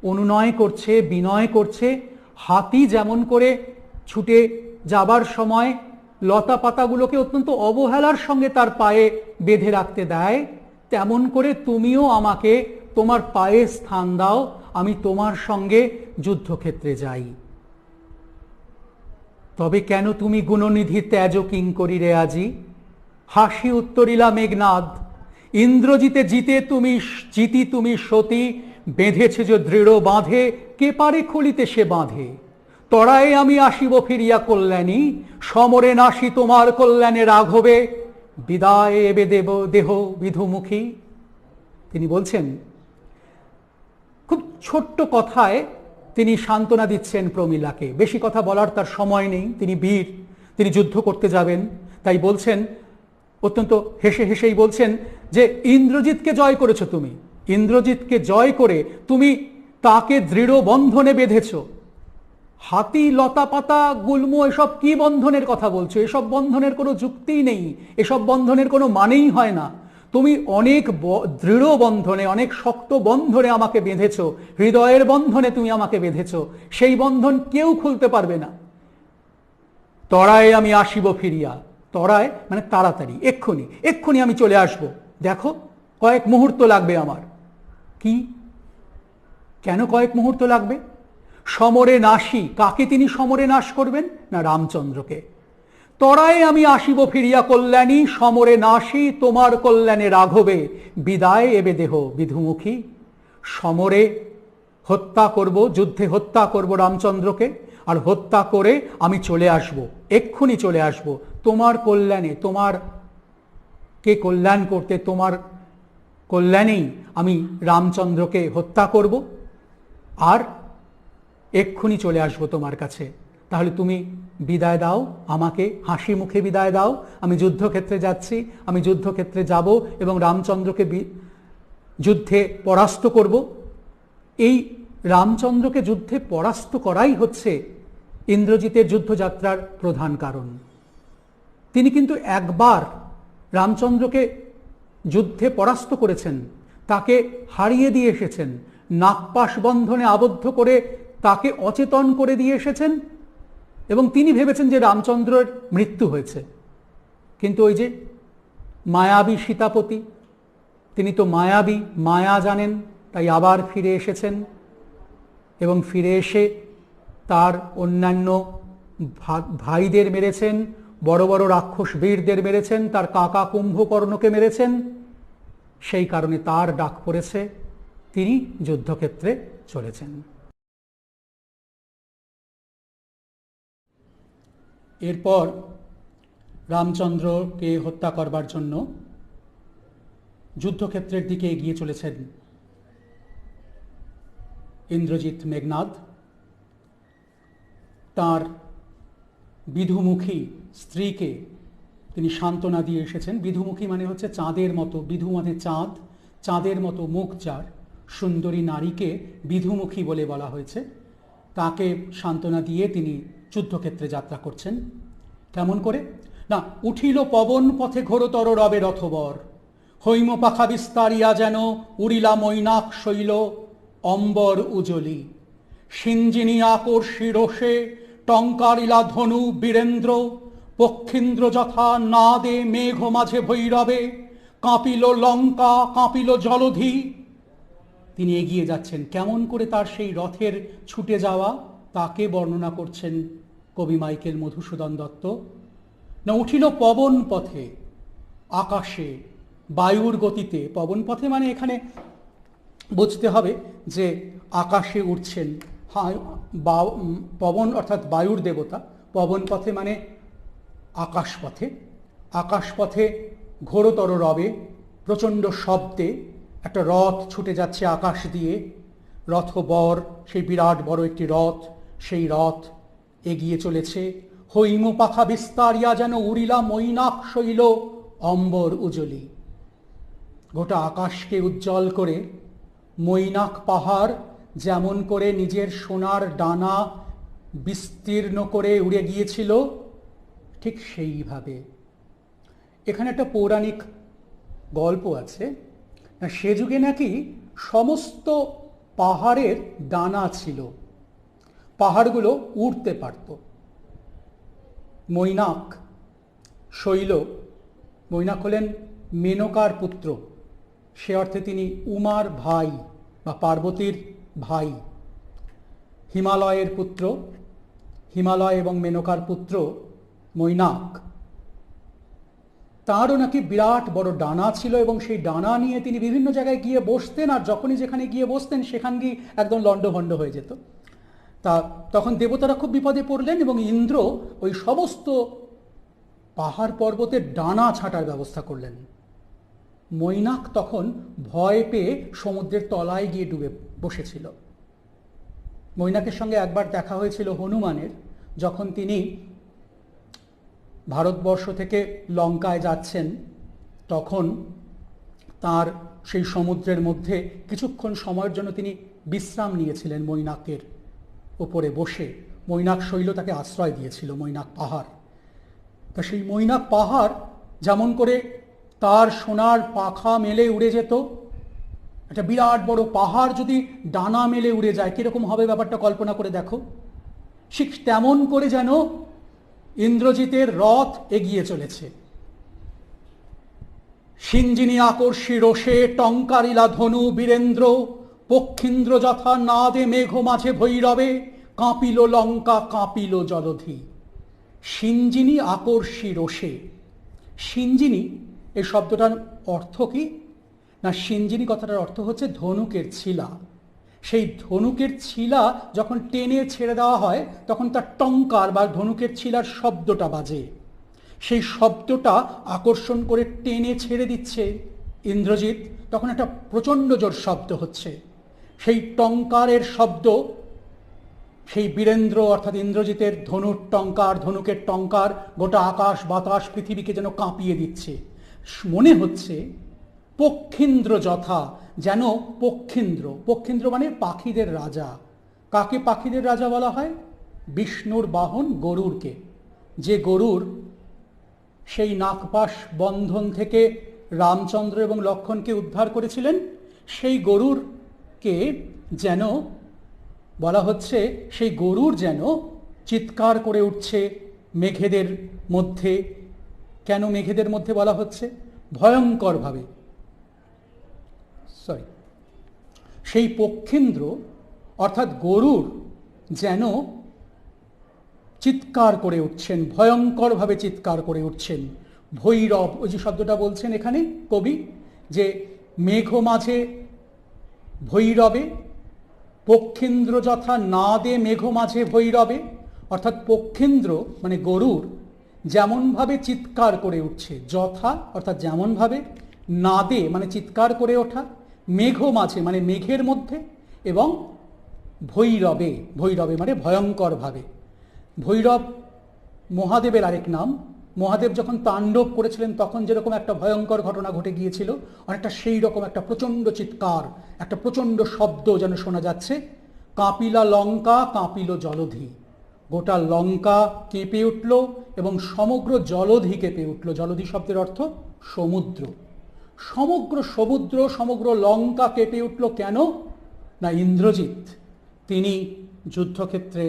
অনুনয় করছে, বিনয় করছে। হাতি যেমন করে ছুটে যাবার সময় লতা পাতাগুলোকে অত্যন্ত অবহেলার সঙ্গে তার পায়ে বেঁধে রাখতে দেয়, তেমন করে তুমিও আমাকে তোমার পায়ে স্থান দাও, আমি তোমার সঙ্গে যুদ্ধক্ষেত্রে যাই। তবে কেন তুমি গুণনিধি ত্যাজ কিঙ্করি রে আজি? হাসি উত্তরিলা মেঘনাদ, ইন্দ্রজিতে জিতি তুমি সতী, বেঁধেছে যে দৃঢ় বাঁধে, কে পারে খুলিতে সে বাঁধে। তরায় আমি আসিব ফিরিয়া কল্যাণী, সমরে নাসি তোমার কল্যাণে রাঘবে, বিদায় এবে দেহ বিধুমুখী। তিনি বলছেন, খুব ছোট্ট কথায় তিনি সান্ত্বনা দিচ্ছেন প্রমীলাকে। বেশি কথা বলার তার সময় নেই, তিনি বীর, তিনি যুদ্ধ করতে যাবেন। তাই বলছেন, অত্যন্ত হেসেই বলছেন যে ইন্দ্রজিৎকে জয় করেছো তুমি, ইন্দ্রজিৎকে জয় করে তুমি তাকে দৃঢ় বন্ধনে বেঁধেছ। হাতি, লতা পাতা, গুল্ম, এসব কি বন্ধনের কথা বলছো? এসব বন্ধনের কোনো যুক্তিই নেই, এসব বন্ধনের কোনো মানেই হয় না। তুমি অনেক দৃঢ় বন্ধনে, অনেক শক্ত বন্ধনে আমাকে বেঁধেছ, হৃদয়ের বন্ধনে তুমি আমাকে বেঁধেছ, সেই বন্ধন কেউ খুলতে পারবে না। তরায় আমি আসিব ফিরিয়া, তরায় মানে তাড়াতাড়ি, এক্ষুনি আমি চলে আসব। দেখো, কয়েক মুহূর্ত লাগবে আমার। কি, কেন কয়েক মুহূর্ত লাগবে? সমরে নাশি, কাকে তিনি সমরে নাশ করবেন না, রামচন্দ্রকে। তরায় আমি আসিব ফিরিয়া কল্যাণী, সমরে নাশি তোমার কল্যাণে রাঘবে, বিদায় এবে দেহ বিধুমুখী। সমরে হত্যা করব, যুদ্ধে হত্যা করব রামচন্দ্রকে, আর হত্যা করে আমি চলে আসব, এক্ষুনি চলে আসব তোমার কল্যাণে, তোমার কে কল্যাণ করতে, তোমার কল্যাণেই আমি রামচন্দ্রকে হত্যা করব, আর এক্ষুনি চলে আসব তোমার কাছে। তাহলে তুমি বিদায় দাও আমাকে, হাসি মুখে বিদায় দাও। আমি যুদ্ধক্ষেত্রে যাচ্ছি, আমি যুদ্ধক্ষেত্রে যাব এবং রামচন্দ্রকে যুদ্ধে পরাস্ত করব। এই রামচন্দ্রকে যুদ্ধে পরাস্ত করাই হচ্ছে ইন্দ্রজিতের যুদ্ধযাত্রার প্রধান কারণ। তিনি কিন্তু একবার রামচন্দ্রকে যুদ্ধে পরাস্ত করেছেন, তাকে হারিয়ে দিয়ে এসেছেন, নাগপাশ বন্ধনে আবদ্ধ করে তাকে অচেতন করে দিয়ে এসেছেন, এবং তিনি ভেবেছেন যে রামচন্দ্রের মৃত্যু হয়েছে। কিন্তু ওই যে মায়াবী সীতাপতি, তিনি তো মায়াবী, মায়া জানেন, তাই আবার ফিরে এসেছেন এবং ফিরে এসে তার অন্যান্য ভাইদের মেরেছেন, বড় বড় রাক্ষস বীরদের মেরেছেন, তার কাকা কুম্ভকর্ণকে মেরেছেন। সেই কারণে তার ডাক পড়েছে, তিনি যুদ্ধক্ষেত্রে চলেছেন। এরপর রামচন্দ্রকে হত্যা করবার জন্য যুদ্ধক্ষেত্রের দিকে এগিয়ে চলেছেন ইন্দ্রজিৎ মেঘনাদ। তার বিধুমুখী স্ত্রীকে তিনি সান্ত্বনা দিয়ে এসেছেন। বিধুমুখী মানে হচ্ছে চাঁদের মতো, বিধু মানে চাঁদ, চাঁদের মতো মুখ যার, সুন্দরী নারীকে বিধুমুখী বলে বলা হয়েছে। তাকে সান্ত্বনা দিয়ে তিনি যুদ্ধক্ষেত্রে যাত্রা করছেন। কেমন করে না, উঠিল পবন পথে ঘোরতর রবে রথবর, হৈম পাখা বিস্তারিয়া যেন উড়িলা মৈনাক শৈল অম্বর উজলি, সিঞ্জিনী আকর্ষী রোষে টঙ্কারিলা ধনু বীরেন্দ্র, পক্ষীন্দ্র যথা নাদে মেঘ মাঝে ভৈরবে, কাঁপিল লঙ্কা কাঁপিল জলধি। তিনি এগিয়ে যাচ্ছেন। কেমন করে তার সেই রথের ছুটে যাওয়া তাকে বর্ণনা করছেন কবি মাইকেল মধুসূদন দত্ত। না, উঠিল পবন পথে, আকাশে বায়ুর গতিতে। পবন পথে মানে এখানে বুঝতে হবে যে আকাশে উঠছেন, পবন অর্থাৎ বায়ুর দেবতা। পবন পথে মানে আকাশ পথে। আকাশ পথে ঘোরতর রবে, প্রচণ্ড শব্দে একটা রথ ছুটে যাচ্ছে আকাশ দিয়ে। রথবর, সেই বিরাট বড় একটি রথ, সেই রথ এগিয়ে চলেছে। হৈম পাখা বিস্তারিয়া যেন উড়িলা মৈনাক শৈল অম্বর উজলি। গোটা আকাশকে উজ্জ্বল করে মৈনাক পাহাড় যেমন করে নিজের সোনার ডানা বিস্তীর্ণ করে উড়ে গিয়েছিল, ঠিক সেইভাবে এখানে একটা পৌরাণিক গল্প আছে। সে যুগে নাকি সমস্ত পাহাড়ের ডানা ছিল, পাহাড়গুলো উড়তে পারত। মৈনাক শৈল, মৈনাক হলেন মেনকার পুত্র, সে অর্থে তিনি উমার ভাই বা পার্বতীর ভাই, হিমালয়ের পুত্র, হিমালয় এবং মেনকার পুত্র মৈনাক। তারও নাকি বিরাট বড় ডানা ছিল এবং সেই ডানা নিয়ে তিনি বিভিন্ন জায়গায় গিয়ে বসতেন, আর যখনই যেখানে গিয়ে বসতেন সেখানেই একদম লণ্ডভণ্ড হয়ে যেত। তা তখন দেবতারা খুব বিপদে পড়লেন এবং ইন্দ্র ওই সমস্ত পাহাড় পর্বতের ডানা ছাঁটার ব্যবস্থা করলেন। মৈনাক তখন ভয় পেয়ে সমুদ্রের তলায় গিয়ে ডুবে বসেছিল। মৈনাকের সঙ্গে একবার দেখা হয়েছিল হনুমানের, যখন তিনি ভারতবর্ষ থেকে লঙ্কায় যাচ্ছেন, তখন তার সেই সমুদ্রের মধ্যে কিছুক্ষণ সময়ের জন্য তিনি বিশ্রাম নিয়েছিলেন মৈনাকের উপরে বসে। মৈনাক শৈল তাকে আশ্রয় দিয়েছিল, মৈনাক পাহাড়। তা সেই মৈনাক পাহাড় যেমন করে তার সোনার পাখা মেলে উড়ে যেত, একটা বিরাট বড় পাহাড় যদি ডানা মেলে উড়ে যায় কিরকম হবে ব্যাপারটা কল্পনা করে দেখো। ঠিক তেমন করে যেন ইন্দ্রজিতের রথ এগিয়ে চলেছে। সিঞ্জিনী আকর্ষী রোষে টঙ্কারিলা ধনু বীরেন্দ্র, পক্ষীন্দ্র যথা নাদে মেঘ মাঝে ভৈরবে, কাঁপিল লঙ্কা কাঁপিল জলধি। সিঞ্জিনী আকর্ষী রোষে, সিঞ্জিনী এই শব্দটার অর্থ কি না, সিঞ্জিনী কথাটার অর্থ হচ্ছে ধনুকের ছিলা। সেই ধনুকের ছিলা যখন টেনে ছেড়ে দেওয়া হয় তখন তার টঙ্কার বা ধনুকের ছিলার শব্দটা বাজে। সেই শব্দটা আকর্ষণ করে টেনে ছেড়ে দিচ্ছে ইন্দ্রজিৎ, তখন একটা প্রচণ্ড জোর শব্দ হচ্ছে। সেই টঙ্কারের শব্দ, সেই বীরেন্দ্র অর্থাৎ ইন্দ্রজিতের ধনুর টঙ্কার, ধনুকের টঙ্কার গোটা আকাশ বাতাস পৃথিবীকে যেন কাঁপিয়ে দিচ্ছে। মনে হচ্ছে পক্ষীন্দ্র যথা, যেন পক্ষীন্দ্র, পক্ষীন্দ্র মানে পাখিদের রাজা। কাকে পাখিদের রাজা বলা হয় বিষ্ণুর বাহন গরুরকে, যে গরুর সেই নাগপাশ বন্ধন থেকে রামচন্দ্র এবং লক্ষ্মণকে উদ্ধার করেছিলেন, সেই গরুরকে যেন বলা হচ্ছে, সেই গরুর যেন চিৎকার করে উঠছে মেঘেদের মধ্যে। কেন মেঘেদের মধ্যে বলা হচ্ছে? ভয়ঙ্করভাবে, সেই পক্ষীন্দ্র অর্থাৎ গরুর যেন চিৎকার করে উঠছেন, ভয়ঙ্করভাবে চিৎকার করে উঠছেন। ভৈরব, ওই যে শব্দটা বলছেন এখানে কবি, যে মেঘ মাঝে ভৈরবে, পক্ষীন্দ্র যথা নাদে মেঘ মাঝে ভৈরবে, অর্থাৎ পক্ষীন্দ্র মানে গরুর যেমনভাবে চিৎকার করে উঠছে, যথা অর্থাৎ যেমনভাবে, নাদে মানে চিৎকার করে ওঠা, মেঘ মাঝে মানে মেঘের মধ্যে, এবং ভৈরবে, ভৈরবে মানে ভয়ঙ্করভাবে। ভৈরব মহাদেবের আরেক নাম। মহাদেব যখন তাণ্ডব করেছিলেন তখন যেরকম একটা ভয়ঙ্কর ঘটনা ঘটে গিয়েছিল, অনেকটা সেই রকম একটা প্রচণ্ড চিৎকার, একটা প্রচণ্ড শব্দ যেন শোনা যাচ্ছে। কাঁপিলা লঙ্কা কাঁপিল জলধি, গোটা লঙ্কা কেঁপে উঠল এবং সমগ্র জলধি কেঁপে উঠল। জলধি শব্দের অর্থ সমুদ্র। সমগ্র সমুদ্র, সমগ্র লঙ্কা কেঁপে উঠল। কেন না ইন্দ্রজিৎ তিনি যুদ্ধক্ষেত্রে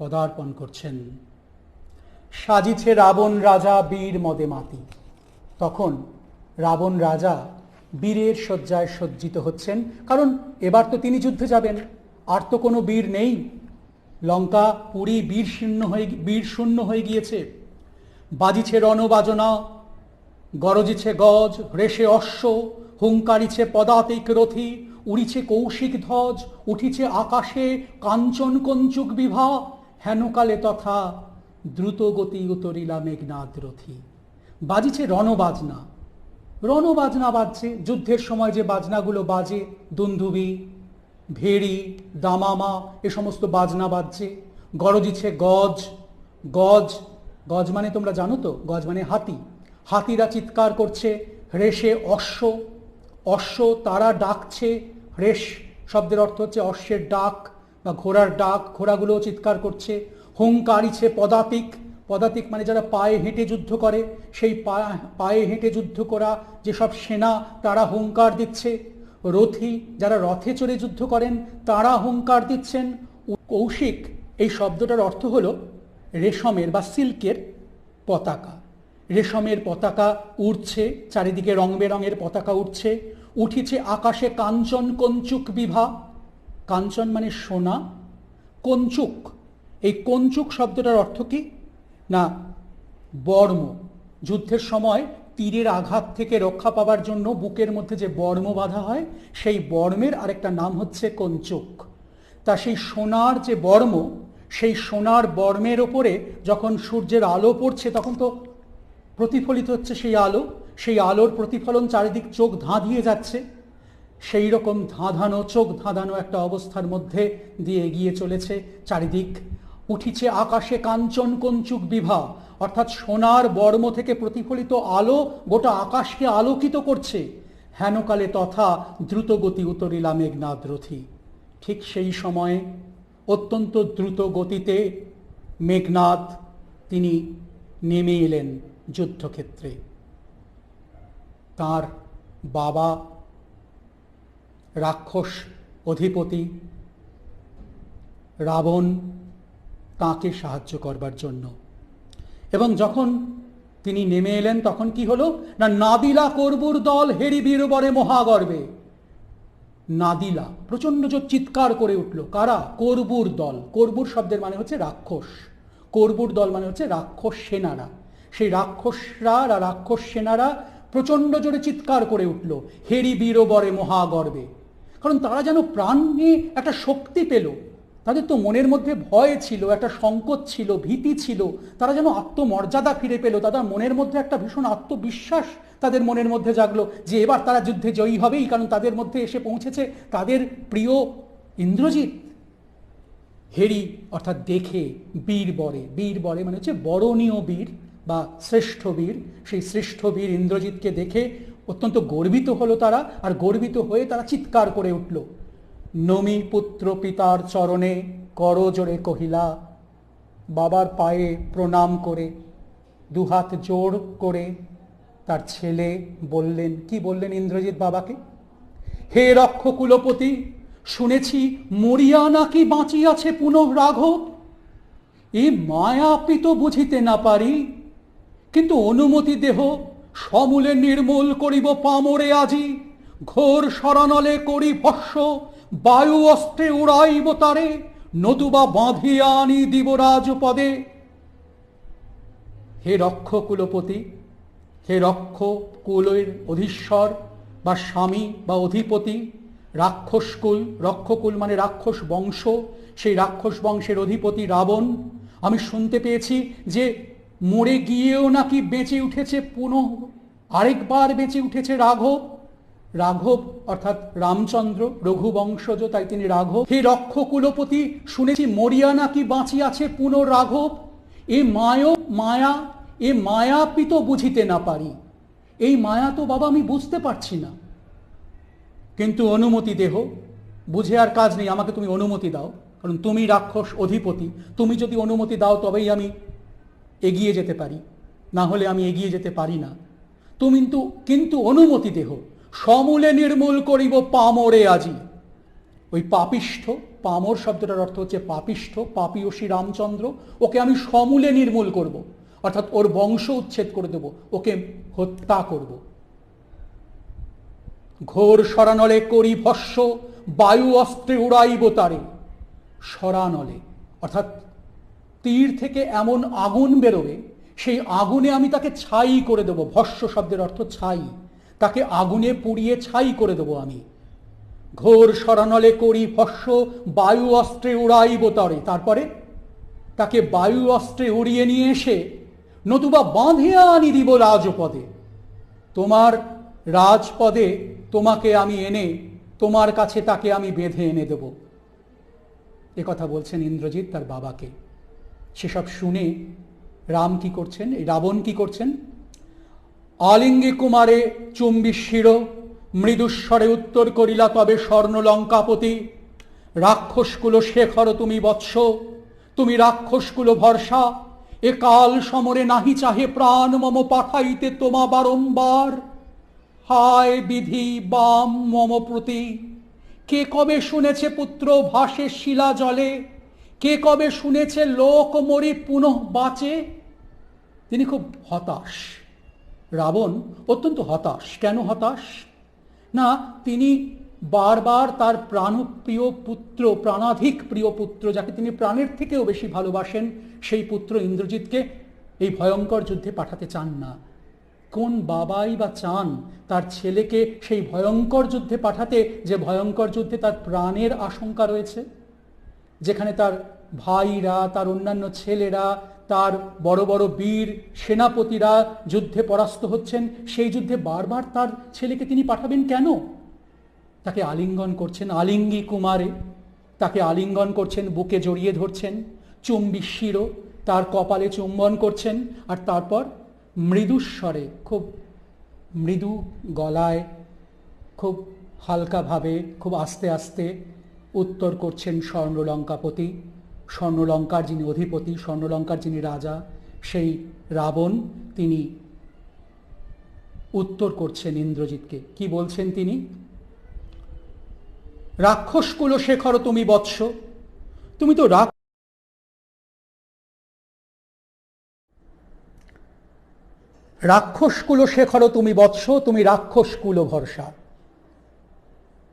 পদার্পণ করছেন। সাজিছে রাবণ রাজা বীর মদে মাতি, তখন রাবণ রাজা বীরের শয্যায় সজ্জিত হচ্ছেন, কারণ এবার তো তিনি যুদ্ধে যাবেন, আর তো কোনো বীর নেই। লঙ্কা পুরী বীর শূন্য হয়ে গিয়েছে। বাজিছে রণবাজনা, গরজিছে গজ, রেশে অশ্ব, হুঙ্কারিছে পদাতিক রথী, উড়িছে কৌশিক ধ্বজ, উঠিছে আকাশে কাঞ্চন কঞ্চুক বিভা, হেনকালে তথা দ্রুত গতি উতরিলা মেঘনাদ রথী। বাজিছে রণবাজনা, রণবাজনা বাজছে, যুদ্ধের সময় যে বাজনাগুলো বাজে, দুন্দুবি, ভেড়ি, দামামা, এ সমস্ত বাজনা বাজছে। গরজিছে গজ, গজ, গজ মানে তোমরা জানো তো, গজ মানে হাতি, হাতিরা চিৎকার করছে। রেশে অশ্ব, অশ্ব তারা ডাকছে। রেশ শব্দের অর্থ হচ্ছে অশ্বের ডাক বা ঘোড়ার ডাক, ঘোড়াগুলোও চিৎকার করছে। হুঙ্কারিছে পদাতিক, পদাতিক মানে যারা পায়ে হেঁটে যুদ্ধ করে, সেই পায়ে হেঁটে যুদ্ধ করা যেসব সেনা তারা হুঙ্কার দিচ্ছে। রথী যারা রথে চড়ে যুদ্ধ করেন তারা হুঙ্কার দিচ্ছেন। কৌশিক এই শব্দটার অর্থ হলো রেশমের বা সিল্কের পতাকা। রেশমের পতাকা উড়ছে, চারিদিকে রং বেরঙের পতাকা উঠছে। উঠিছে আকাশে কাঞ্চন কঞ্চুক বিভা, কাঞ্চন মানে সোনা, কঞ্চুক, এই কঞ্চুক শব্দটার অর্থ কি না বর্ম। যুদ্ধের সময় তীরের আঘাত থেকে রক্ষা পাবার জন্য বুকের মধ্যে যে বর্ম বাঁধা হয়, সেই বর্মের আরেকটা নাম হচ্ছে কঞ্চুক। তা সেই সোনার যে বর্ম, সেই সোনার বর্মের ওপরে যখন সূর্যের আলো পড়ছে তখন তো প্রতিফলিত হচ্ছে সেই আলো, সেই আলোর প্রতিফলন চারিদিক চোখ ধাঁধিয়ে যাচ্ছে। সেই রকম ধাঁধানো, চোখ ধাঁধানো একটা অবস্থার মধ্যে দিয়ে এগিয়ে চলেছে চারিদিক। উঠিছে আকাশে কাঞ্চন কঞ্চুক বিভা, অর্থাৎ সোনার বর্ম থেকে প্রতিফলিত আলো গোটা আকাশকে আলোকিত করছে। হেনকালে তথা দ্রুত গতি উতরিলা মেঘনাদ রথী, ঠিক সেই সময়ে অত্যন্ত দ্রুত গতিতে মেঘনাদ তিনি নেমে এলেন যুদ্ধক্ষেত্রে। তার বাবা রাক্ষস অধিপতি রাবণ তাঁকে সাহায্য করবার জন্য। এবং যখন তিনি নেমে এলেন তখন কি হলো না নাদিলা করবুর দল হেরি বীরবরে মহাগর্বে। নাদিলা প্রচণ্ড জোর চিৎকার করে উঠল। কারা? করবুর দল। করবুর শব্দের মানে হচ্ছে রাক্ষস, করবুর দল মানে হচ্ছে রাক্ষস সেনারা। সেই রাক্ষসরা আর রাক্ষস সেনারা প্রচণ্ড জোরে চিৎকার করে উঠল হেরি বীরবরে মহাগর্বে, কারণ তারা যেন প্রাণ নিয়ে একটা শক্তি পেল। তাদের তো মনের মধ্যে ভয় ছিল, একটা সংকোচ ছিল, ভীতি ছিল, তারা যেন আত্মমর্যাদা ফিরে পেল। তাদের মনের মধ্যে একটা ভীষণ আত্মবিশ্বাস তাদের মনের মধ্যে জাগলো যে এবার তারা যুদ্ধে জয়ী হবেই, কারণ তাদের মধ্যে এসে পৌঁছেছে তাদের প্রিয় ইন্দ্রজিৎ। হেরি অর্থাৎ দেখে, বীর বরে, বীর বরে মানে হচ্ছে বরণীয় বীর বা শ্রেষ্ঠ বীর। সেই শ্রেষ্ঠ বীর ইন্দ্রজিৎকে দেখে অত্যন্ত গর্বিত হলো তারা, আর গর্বিত হয়ে তারা চিৎকার করে উঠল নমি পুত্র পিতার চরণে করজোড়ে কহিলা বাবার পায়ে প্রণাম করে দুহাত জোড় করে তার ছেলে বললেন, কি বললেন ইন্দ্রজিৎ বাবাকে? হে রক্ষ কুলপতি, শুনেছি মরিয়া নাকি বাঁচিয়াছে পুনঃ রাঘব। এ মায়া পিত বুঝিতে না পারি, কিন্তু অনুমতি দেহ সমূলে নির্মূল করিব পামরে আজি। ঘোর শরণলে করি ভস্য, বায়ু অস্ত্রে উড়াইব তারে, নতুবা বাঁধিয়া আনি দিব রাজপদে। হে রক্ষ কুলপতি, হে রক্ষ কুলের অধীশ্বর বা স্বামী বা অধিপতি, রাক্ষসকুল, রক্ষকুল মানে রাক্ষস বংশ, সেই রাক্ষস বংশের অধিপতি রাবণ, আমি শুনতে পেয়েছি যে মরে গিয়েও নাকি বেঁচে উঠেছে, পুনঃ আরেকবার বেঁচে উঠেছে রাঘব। রাঘব অর্থাৎ রামচন্দ্র, রঘুবংশজ, তাই তিনি রাঘব। হে রক্ষ কুলপতি, শুনেছি মরিয়া নাকি বাঁচিয়াছে পুনঃ রাঘব। এ মায়া, এ মায়াপিত বুঝিতে না পারি। এই মায়া তো বাবা আমি বুঝতে পারছি না, কিন্তু অনুমতি দেহ, বুঝে আর কাজ নেই, আমাকে তুমি অনুমতি দাও, কারণ তুমি রাক্ষস অধিপতি, তুমি যদি অনুমতি দাও তবেই আমি এগিয়ে যেতে পারি, না হলে আমি এগিয়ে যেতে পারি না। তুমি কিন্তু অনুমতি দেহ সমূলে নির্মূল করিব পামরে আজি। ওই পাপিষ্ঠ, পামর শব্দটার অর্থ হচ্ছে পাপিষ্ঠ, পাপীয়সী রামচন্দ্র, ওকে আমি সমূলে নির্মূল করব, অর্থাৎ ওর বংশ উচ্ছেদ করে দেব, ওকে হত্যা করব। ঘোর শরানলে করি ভস্য, বায়ু অস্ত্রে উড়াইব তারে। শরানলে অর্থাৎ তীর থেকে এমন আগুন বেরোবে, সেই আগুনে আমি তাকে ছাই করে দেব। ভস্য শব্দের অর্থ ছাই, তাকে আগুনে পুড়িয়ে ছাই করে দেব আমি। ঘোর শরানলে করি ভস্য, বায়ু অস্ত্রে উড়াইব তারে। তারপরে তাকে বায়ু অস্ত্রে উড়িয়ে নিয়ে এসে নতুবা বাঁধিয়া আনি দিব রাজপদে। তোমার রাজপদে তোমাকে আমি এনে তোমার কাছে তাকে আমি বেঁধে এনে দেব। এ কথা বলছেন ইন্দ্রজিৎ তার বাবাকে। সেসব শুনে রাম কি করছেন, এই রাবণ কি করছেন? আলিঙ্গে কুমারে চুম্বি শির, মৃদুস্বরে উত্তর করিলা তবে স্বর্ণ লঙ্কাপতি। রাক্ষসকুল শেখর তুমি বৎস, তুমি রাক্ষসকুল ভরসা। এ কাল সমরে নাহি চাহে প্রাণ মম পাঠাইতে তোমা বারম্বার। হায় বিধি বাম মম প্রতি, কে কবে শুনেছে পুত্র ভাসে শিলা জলে, কে কবে শুনেছে লোক মরি পুনঃ বাঁচে। তিনি খুব হতাশ, রাবণ অত্যন্ত হতাশ। কেন হতাশ? না, তিনি বারবার তার প্রাণপ্রিয় পুত্র, প্রাণাধিক প্রিয় পুত্র, যাকে তিনি প্রাণের থেকেও বেশি ভালোবাসেন, সেই পুত্র ইন্দ্রজিৎকে এই ভয়ঙ্কর যুদ্ধে পাঠাতে চান না। কোন বাবাই বা চান তার ছেলেকে সেই ভয়ঙ্কর যুদ্ধে পাঠাতে, যে ভয়ঙ্কর যুদ্ধে তার প্রাণের আশঙ্কা রয়েছে, যেখানে তার ভাইরা, তার অন্যান্য ছেলেরা, তার বড় বড় বীর সেনাপতিরা যুদ্ধে পরাস্ত হচ্ছেন। সেই যুদ্ধে বারবার তার ছেলেকে তিনি পাঠাবেন কেন? তাকে আলিঙ্গন করছেন, আলিঙ্গি কুমারে তাকে আলিঙ্গন করছেন, বুকে জড়িয়ে ধরছেন, চুম্বি শির, তার কপালে চুম্বন করছেন, আর তারপর মৃদুস্বরে, খুব মৃদু গলায়, খুব হালকাভাবে, খুব আস্তে আস্তে উত্তর করছেন স্বর্ণলঙ্কাপতি, স্বর্ণলঙ্কার যিনি অধিপতি, স্বর্ণলঙ্কার যিনি রাজা, সেই রাবণ। তিনি উত্তর করছেন ইন্দ্রজিৎকে। কি বলছেন তিনি? রাক্ষসকুল শেখর তুমি বৎস, তুমি তো রাক্ষসকুল শেখর তুমি বৎস, তুমি রাক্ষসকুল ভরসা।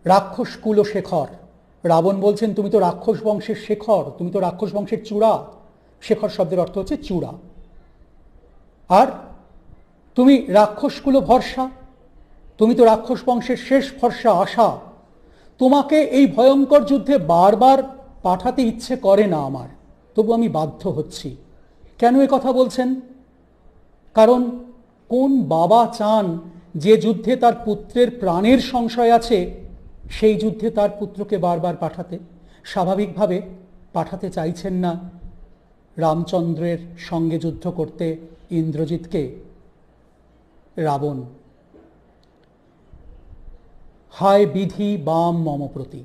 রাক্ষসকুল শেখর, রাবণ বলছেন তুমি তো রাক্ষস বংশের শেখর, তুমি তো রাক্ষস বংশের চূড়া। শেখর শব্দের অর্থ হচ্ছে চূড়া। আর তুমি রাক্ষসকুল ভরসা, তুমি তো রাক্ষস বংশের শেষ ভরসা, আশা। তোমাকে এই ভয়ঙ্কর যুদ্ধে বারবার পাঠাতে ইচ্ছে করে না আমার, তবু আমি বাধ্য হচ্ছি। কেন এ কথা বলছেন? কারণ কোন বাবা চান যে যুদ্ধে তার পুত্রের প্রাণের সংশয় আছে, সেই যুদ্ধে তার পুত্রকে বারবার পাঠাতে? স্বাভাবিকভাবে পাঠাতে চাইছেন না রামচন্দ্রের সঙ্গে যুদ্ধ করতে ইন্দ্রজিৎকে রাবণ। হায় বিধি বাম মম প্রতি।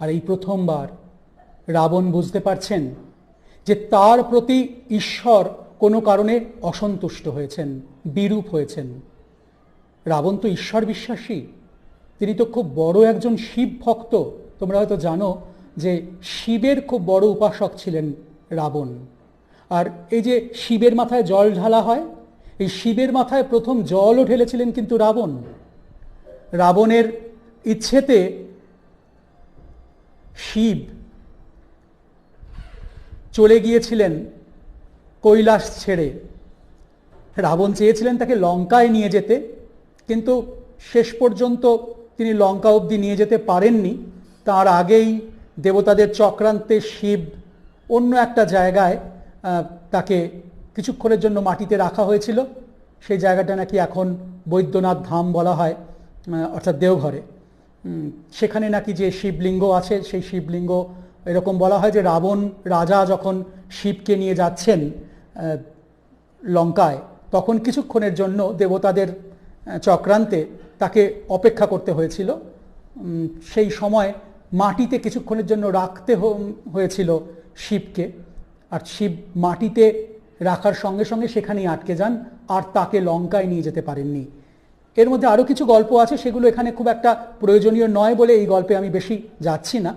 আর এই প্রথমবার রাবণ বুঝতে পারছেন যে তার প্রতি ঈশ্বর কোনো কারণে অসন্তুষ্ট হয়েছেন, বিরূপ হয়েছেন। রাবণ তো ঈশ্বর বিশ্বাসী, তিনি তো খুব বড় একজন শিব ভক্ত। তোমরা হয়তো জানো যে শিবের খুব বড় উপাসক ছিলেন রাবণ। আর এই যে শিবের মাথায় জল ঢালা হয়, এই শিবের মাথায় প্রথম জলও ঢেলেছিলেন কিন্তু রাবণ। রাবণের ইচ্ছেতে শিব চলে গিয়েছিলেন কৈলাস ছেড়ে। রাবণ চেয়েছিলেন তাকে লঙ্কায় নিয়ে যেতে, কিন্তু শেষ পর্যন্ত তিনি লঙ্কা অবধি নিয়ে যেতে পারেননি। তার আগেই দেবতাদের চক্রান্তে শিব অন্য একটা জায়গায় তাকে কিছুক্ষণের জন্য মাটিতে রাখা হয়েছিল। সেই জায়গাটা নাকি এখন বৈদ্যনাথ ধাম বলা হয়, অর্থাৎ দেওঘরে। সেখানে নাকি যে শিবলিঙ্গ আছে, সেই শিবলিঙ্গ, এরকম বলা হয় যে রাবণ রাজা যখন শিবকে নিয়ে যাচ্ছেন লঙ্কায়, তখন কিছুক্ষণের জন্য দেবতাদের চক্রান্তে তাকে অপেক্ষা করতে হয়েছিল। সেই সময় মাটিতে কিছুক্ষণের জন্য রাখতে হয়েছিল শিবকে, আর শিব মাটিতে রাখার সঙ্গে সঙ্গে সেখানেই আটকে যান, আর তাকে লঙ্কায় নিয়ে যেতে পারেননি। এর মধ্যে আরও কিছু গল্প আছে, সেগুলো এখানে খুব একটা প্রয়োজনীয় নয় বলে এই গল্পে আমি বেশি যাচ্ছি না।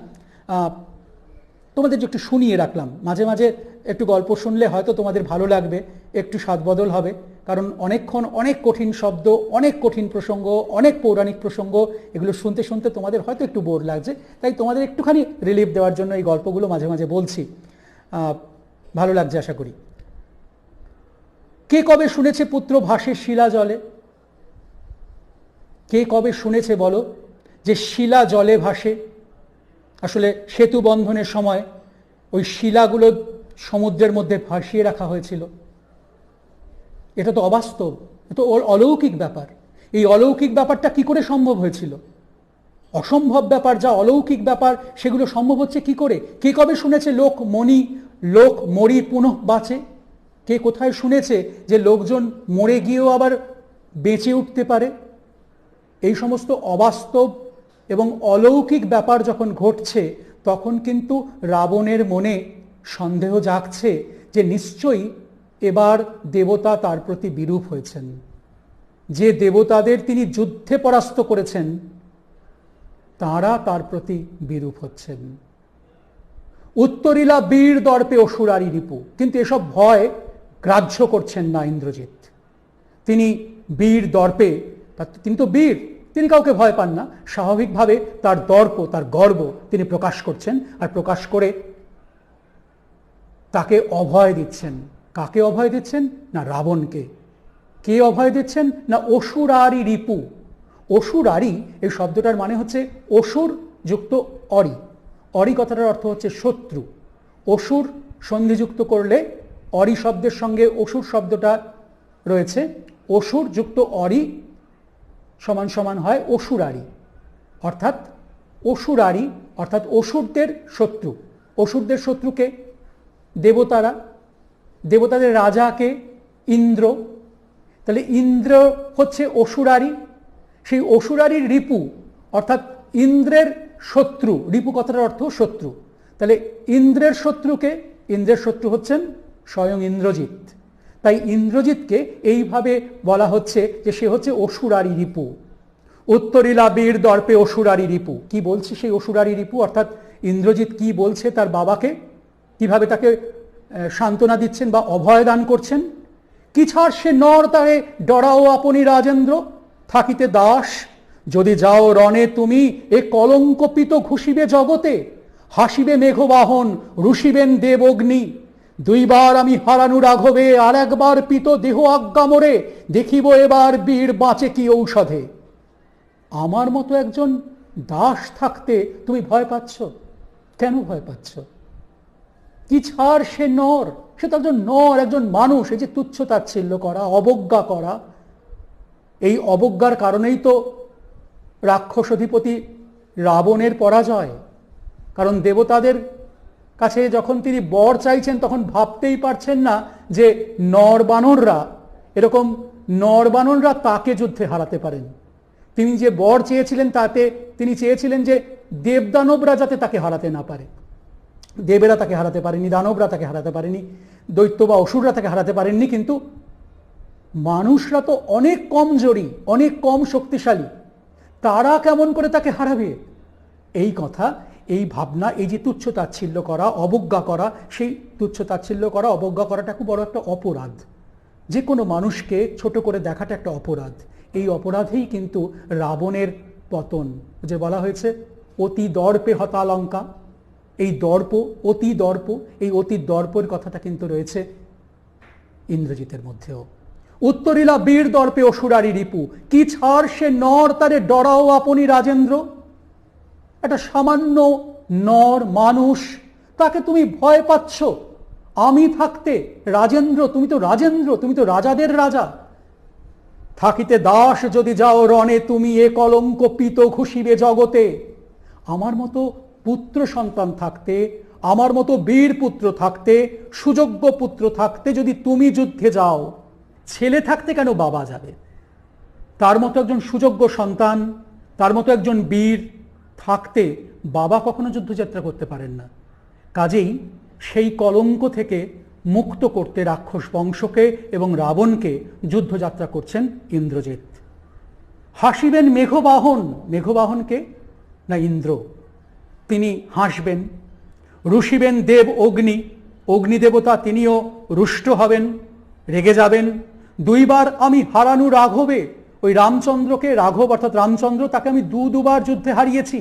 তোমাদের একটু শুনিয়ে রাখলাম, মাঝে মাঝে একটু গল্প শুনলে হয়তো তোমাদের ভালো লাগবে, একটু স্বাদবদল হবে। কারণ অনেকক্ষণ অনেক কঠিন শব্দ, অনেক কঠিন প্রসঙ্গ, অনেক পৌরাণিক প্রসঙ্গ, এগুলো শুনতে শুনতে তোমাদের হয়তো একটু বোর লাগছে, তাই তোমাদের একটুখানি রিলিফ দেওয়ার জন্য এই গল্পগুলো মাঝে মাঝে বলছি। ভালো লাগছে আশা করি। কে কবে শুনেছে পুত্র ভাসে শিলা জলে? কে কবে শুনেছে বলো যে শিলা জলে ভাসে? আসলে সেতু বন্ধনের সময় ওই শিলাগুলো সমুদ্রের মধ্যে ভাসিয়ে রাখা হয়েছিল। এটা তো অবাস্তব, এটা তো অলৌকিক ব্যাপার। এই অলৌকিক ব্যাপারটা কি করে সম্ভব হয়েছিল? অসম্ভব ব্যাপার, যা অলৌকিক ব্যাপার, সেগুলো সম্ভব হচ্ছে কি করে? কে কবে শুনেছে লোক মরি পুনঃ বাঁচে? কে কোথায় শুনেছে যে লোকজন মরে গিয়েও আবার বেঁচে উঠতে পারে? এই সমস্ত অবাস্তব এবং অলৌকিক ব্যাপার যখন ঘটছে, তখন কিন্তু রাবণের মনে সন্দেহ জাগছে যে নিশ্চয়ই এবার দেবতা তার প্রতি বিরূপ হয়েছেন। যে দেবতাদের তিনি যুদ্ধে পরাস্ত করেছেন, তাঁরা তার প্রতি বিরূপ হচ্ছেন। উত্তরিলা বীর দর্পে অসুরারি রিপু। কিন্তু এসব ভয় গ্রাহ্য করছেন না ইন্দ্রজিৎ। তিনি বীর দর্পে, তিনি তো বীর, তিনি কাউকে ভয় পান না। স্বাভাবিকভাবে তার দর্প, তার গর্ব তিনি প্রকাশ করছেন, আর প্রকাশ করে তাকে অভয় দিচ্ছেন। কাকে অভয় দিচ্ছেন? না রাবণকে। কে অভয় দিচ্ছেন? না অসুরারি রিপু। অসুরারি এই শব্দটার মানে হচ্ছে অসুর যুক্ত অরি। অরি কথাটার অর্থ হচ্ছে শত্রু। অসুর সন্ধিযুক্ত করলে অরি শব্দের সঙ্গে অসুর শব্দটা রয়েছে, অসুর যুক্ত অরি সমান সমান হয় অসুরারি। অর্থাৎ অসুরারি অর্থাৎ অসুরদের শত্রু। অসুরদের শত্রুকে দেবতারা, দেবতাদের রাজাকে ইন্দ্র। তাহলে ইন্দ্র হচ্ছে অসুরারি। সেই অসুরারির রিপু অর্থাৎ ইন্দ্রের শত্রু। রিপু কথাটার অর্থ শত্রু। তাহলে ইন্দ্রের শত্রুকে, ইন্দ্রের শত্রু হচ্ছেন স্বয়ং ইন্দ্রজিৎ। তাই ইন্দ্রজিৎকে এইভাবে বলা হচ্ছে যে সে হচ্ছে অসুরারি রিপু। উত্তরিলা বীর দর্পে অসুরারি রিপু। কি বলছে সেই অসুরারি রিপু? অর্থাৎ ইন্দ্রজিৎ কি বলছে তার বাবাকে, কিভাবে তাকে সান্ত্বনা দিচ্ছেন বা অভয় দান করছেন? কি ছাড় সে নর তারে ডরাও আপনি রাজেন্দ্র, থাকিতে দাস যদি যাও রণে তুমি, এ কলঙ্কপিত ঘুষিবে জগতে, হাসিবে মেঘবাহন রুষিবেন দেব অগ্নি, দুইবার আমি হারানু রাঘবে, আর একবার পিত দেহ আজ্ঞা মোরে, দেখিব এবার বীর বাঁচে কি ঔষধে। আমার মতো একজন দাস থাকতে তুমি ভয় পাচ্ছ? কেন ভয় পাচ্ছ? কি ছাড় সে নর, সে তো একজন নর, একজন মানুষ। এই যে তুচ্ছ তাচ্ছিল্য করা, অবজ্ঞা করা, এই অবজ্ঞার কারণেই তো রাক্ষস অধিপতি রাবণের পরাজয়। কারণ দেবতাদের কাছে যখন তিনি বর চাইছেন, তখন ভাবতেই পারছেন না যে নরবানররা, এরকম নরবানররা তাকে যুদ্ধে হারাতে পারেন। তিনি যে বর চেয়েছিলেন, তাতে তিনি চেয়েছিলেন যে দেবদানবরা যাতে তাকে হারাতে না পারে। দেবেরা তাকে হারাতে পারেনি, দানবরা তাকে হারাতে পারেনি, দৈত্য বা অসুররা তাকে হারাতে পারেননি, কিন্তু মানুষরা তো অনেক কমজোরি, অনেক কম শক্তিশালী, তারা কেমন করে তাকে হারাবে? এই কথা, এই ভাবনা, এই যে তুচ্ছ তাচ্ছিল্য করা, অবজ্ঞা করা, সেই তুচ্ছ তাচ্ছিল্য করা, অবজ্ঞা করাটা খুব বড় একটা অপরাধ। যে কোনো মানুষকে ছোট করে দেখাটা একটা অপরাধ। এই অপরাধেই কিন্তু রাবণের পতন। যে বলা হয়েছে অতি দর্পে হতালঙ্কা, এই দর্প, অতি দর্প, এই অতি দর্পের কথাটা কিন্তু রয়েছে ইন্দ্রজিতের মধ্যেও। উত্তরিলা বীর দর্পে অসুরারি রিপু, কি ছাড় সে নর তারে ডরাও আপনি রাজেন্দ্র। একটা সামান্য নর মানুষ, তাকে তুমি ভয় পাচ্ছ। আমি থাকতে রাজেন্দ্র, তুমি তো রাজেন্দ্র, তুমি তো রাজাদের রাজা। থাকিতে দাস যদি যাও রণে, তুমি এ কলঙ্ক পিত ঘুষিবে জগতে। আমার মতো পুত্র সন্তান থাকতে, আমার মতো বীর পুত্র থাকতে, সুযোগ্য পুত্র থাকতে যদি তুমি যুদ্ধে যাও, ছেলে থাকতে কেন বাবা যাবে? তার মতো একজন সুযোগ্য সন্তান, তার মতো একজন বীর থাকতে বাবা কখনো যুদ্ধযাত্রা করতে পারেন না। কাজেই সেই কলঙ্ক থেকে মুক্ত করতে রাক্ষস বংশকে এবং রাবণকে যুদ্ধযাত্রা করছেন ইন্দ্রজিৎ। হাসিবেন মেঘবাহন, মেঘবাহনকে না ইন্দ্র, তিনি হাসবেন। রুষিবেন দেব অগ্নি, অগ্নিদেবতা তিনিও রুষ্ট হবেন, রেগে যাবেন। দুইবার আমি হারানু রাঘবে, ওই রামচন্দ্রকে, রাঘব অর্থাৎ রামচন্দ্র, তাকে আমি দুবার যুদ্ধে হারিয়েছি।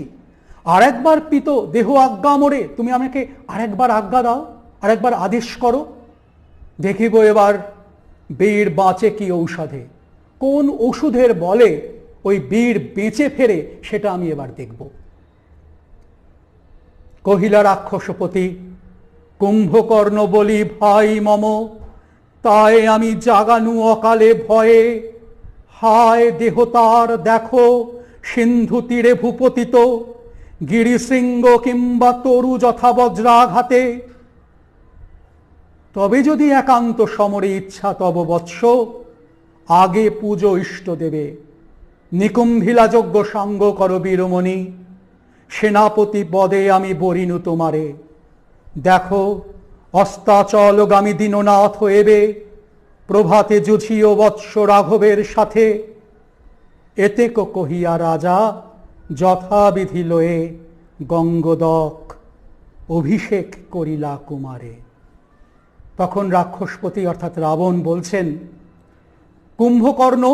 আরেকবার পিত দেহ আজ্ঞা মোরে, তুমি আমাকে আরেকবার আজ্ঞা দাও, আরেকবার আদেশ করো। দেখিব এবার বীর বাঁচে কি ঔষধে, কোন ওষুধের বলে ওই বীর বেঁচে ফেরে, সেটা আমি এবার দেখব। কহিলা রাক্ষসপতি, কুম্ভকর্ণ বলি ভাই মম, তাই আমি জাগানু অকালে ভয়ে। হায় দেহ তার দেখো সিন্ধু তীরে ভূপতিত, গিরিশৃঙ্গ কিংবা তরু যথা বজ্রাঘাতে। তবে যদি একান্ত সমরে ইচ্ছা তব বৎস, আগে পুজো ইষ্ট দেবে। নিকুম্ভিলা যজ্ঞ সাঙ্গ কর বীরমণি, সেনাপতি পদে আমি বরিনু তোমারে। দেখো অস্তাচলগামী দীননাথ হয়েবে, প্রভাতে যুঝিও বৎস রাঘবের সাথে। এতে কহিয়া রাজা যথাবিধি লয়ে গঙ্গোদক অভিষেক করিলা কুমারে। তখন রাক্ষসপতি অর্থাৎ রাবণ বলছেন, কুম্ভকর্ণ,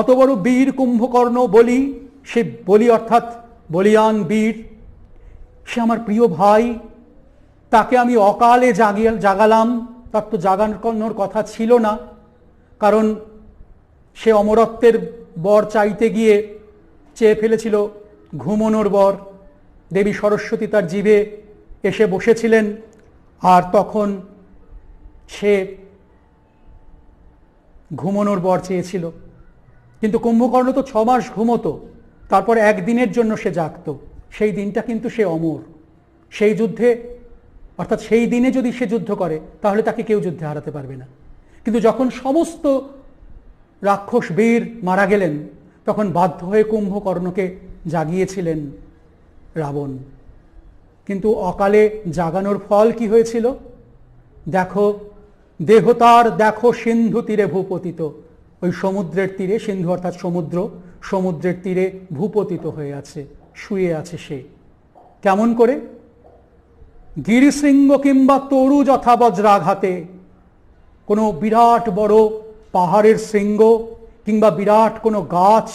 অত বড় বীর কুম্ভকর্ণ বলি, সে বলি অর্থাৎ বলিয়ান বীর, সে আমার প্রিয় ভাই, তাকে আমি অকালে জাগালাম। তার তো জাগানোর কথা ছিল না, কারণ সে অমরত্বের বর চাইতে গিয়ে চেয়ে ফেলেছিল ঘুমনোর বর। দেবী সরস্বতী তার জিভে এসে বসেছিলেন, আর তখন সে ঘুমনোর বর চেয়েছিল। কিন্তু কুম্ভকর্ণ তো 6 মাস ঘুমতো, তারপর একদিনের জন্য সে জাগত। সেই দিনটা কিন্তু সে অমর। সেই যুদ্ধে অর্থাৎ সেই দিনে যদি সে যুদ্ধ করে, তাহলে তাকে কেউ যুদ্ধে হারাতে পারবে না। কিন্তু যখন সমস্ত রাক্ষস বীর মারা গেলেন, তখন বাধ্য হয়ে কুম্ভকর্ণকে জাগিয়েছিলেন রাবণ। কিন্তু অকালে জাগানোর ফল কি হয়েছিল? দেখো দেহতার দেখো সিন্ধু তীরে ভূপতিত, ওই সমুদ্রের তীরে, সিন্ধু অর্থাৎ সমুদ্র, সমুদ্রের তীরে ভূপতিত হয়ে আছে, শুয়ে আছে সে। কেমন করে? গিরিশৃঙ্গ কিংবা তরু যথা বজ্রাঘাতে, কোনো বিরাট বড় পাহাড়ের শৃঙ্গ কিংবা বিরাট কোনো গাছ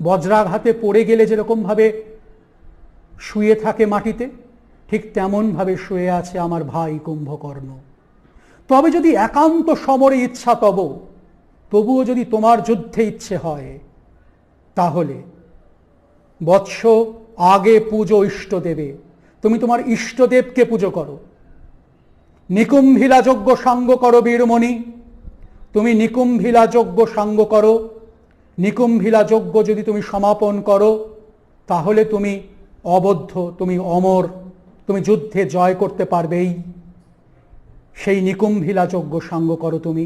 বজ্রাঘাতে পড়ে গেলে যেরকম ভাবে শুয়ে থাকে মাটিতে, ঠিক তেমন ভাবে শুয়ে আছে আমার ভাই কুম্ভকর্ণ। তবে যদি একান্ত সমরে ইচ্ছা তবুও যদি তোমার যুদ্ধে ইচ্ছে হয়, তাহলে বৎস আগে পুজো ইষ্ট দেবে, তুমি তোমার ইষ্টদেবকে পুজো করো। নিকুম্ভিলা যজ্ঞ সাঙ্গ করো বীরমণি, তুমি নিকুম্ভিলা যজ্ঞ সাঙ্গ করো। নিকুম্ভিলা যজ্ঞ যদি তুমি সমাপন করো, তাহলে তুমি অবদ্ধ, তুমি অমর, তুমি যুদ্ধে জয় করতে পারবেই। সেই নিকুম্ভিলা যজ্ঞ সাঙ্গ করো তুমি।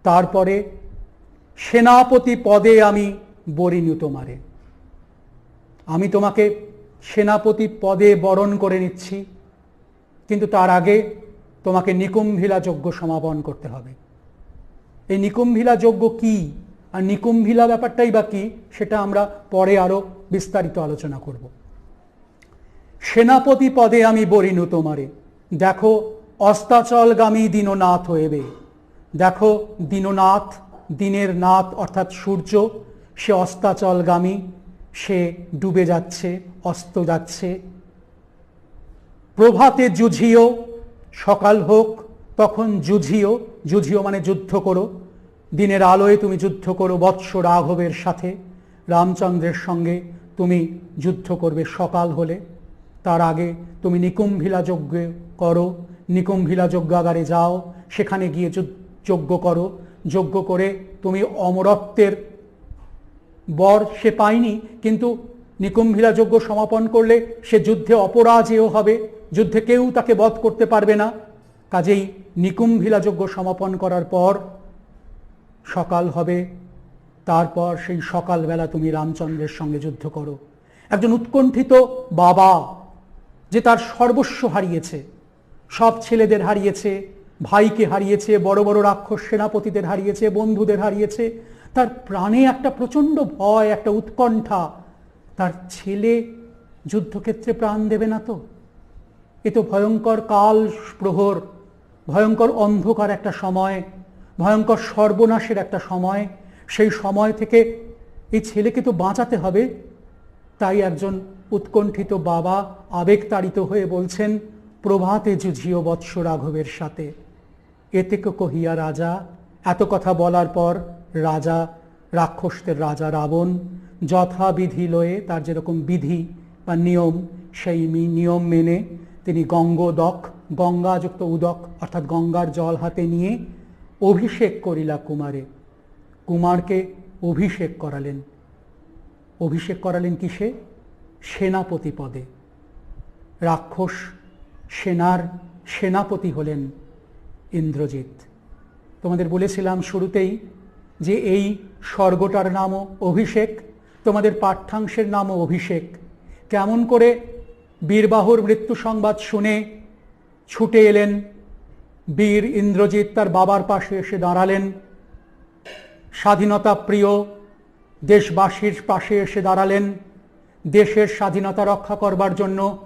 তারপরে সেনাপতি পদে আমি বরিনু তোমারে, আমি তোমাকে সেনাপতি পদে বরণ করে নিচ্ছি। কিন্তু তার আগে তোমাকে নিকুম্ভিলা যজ্ঞ সমাপন করতে হবে। এই নিকুম্ভিলা যজ্ঞ কি আর নিকুম্ভিলা ব্যাপারটাই বা কি, সেটা আমরা পরে আরো বিস্তারিত আলোচনা করব। সেনাপতি পদে আমি বরিনু তোমারে, দেখো অস্তাচলগামী দীননাথ হইবে। দেখো দীননাথ, দিনের নাথ অর্থাৎ সূর্য, সে অস্তাচলগামী, সে ডুবে যাচ্ছে, অস্ত যাচ্ছে। প্রভাতে যুঝিও, সকাল হোক তখন যুঝিও, যুঝিও মানে যুদ্ধ করো, দিনের আলোয় তুমি যুদ্ধ করো বৎস রাঘবের সাথে, রামচন্দ্রের সঙ্গে তুমি যুদ্ধ করবে সকাল হলে। তার আগে তুমি নিকুম্ভিলা যজ্ঞ করো, নিকুম্ভিলা যজ্ঞাগারে যাও, সেখানে গিয়ে যজ্ঞ করো। যজ্ঞ করে তুমি অমরত্বের বর সে পায়নি, কিন্তু নিকুম্ভিলা যজ্ঞ সমাপন করলে সে যুদ্ধে অপরাজেয় হবে, যুদ্ধে কেউ তাকে বধ করতে পারবে না। কাজেই নিকুম্ভিলা যজ্ঞ সমাপন করার পর সকাল হবে, তারপর সেই সকালবেলা তুমি রামচন্দ্রের সঙ্গে যুদ্ধ করো। একজন উৎকণ্ঠিত বাবা, যে তার সর্বস্ব হারিয়েছে, সব ছেলেদের হারিয়েছে, ভাইকে হারিয়েছে, বড় বড় রাক্ষস সেনাপতিদের হারিয়েছে, বন্ধুদের হারিয়েছে, তার প্রাণে একটা প্রচণ্ড ভয়, একটা উৎকণ্ঠা, তার ছেলে যুদ্ধক্ষেত্রে প্রাণ দেবে না তো? এ তো ভয়ঙ্কর কাল প্রহর, ভয়ঙ্কর অন্ধকার একটা সময়, ভয়ঙ্কর সর্বনাশের একটা সময়। সেই সময় থেকে এই ছেলেকে তো বাঁচাতে হবে। তাই একজন উৎকণ্ঠিত বাবা আবেগতাড়িত হয়ে বলছেন, প্রভাতে যুঝিও বৎস রাঘবের সাথে। এতে কহিয়া রাজা, এত কথা বলার পর রাজা, রাক্ষসদের রাজা রাবণ, যথাবিধি লয়ে, তার যেরকম বিধি বা নিয়ম, সেই নিয়ম মেনে তিনি গঙ্গোদক, গঙ্গাযুক্ত উদক অর্থাৎ গঙ্গার জল হাতে নিয়ে অভিষেক করিলা কুমারে। কুমারকে অভিষেক করালেন। অভিষেক করালেন কিসে? সেনাপতি পদে। রাক্ষস সেনার সেনাপতি হলেন ইন্দ্রজিৎ। তোমাদের বলেছিলাম শুরুতেই যে এই স্বর্গটার নামও অভিষেক, তোমাদের পাঠ্যাংশের নামও অভিষেক। কেমন করে বীরবাহুর মৃত্যু সংবাদ শুনে ছুটে এলেন বীর ইন্দ্রজিৎ, তার বাবার পাশে এসে দাঁড়ালেন, স্বাধীনতা প্রিয় দেশবাসীর পাশে এসে দাঁড়ালেন, দেশের স্বাধীনতা রক্ষা করবার জন্য,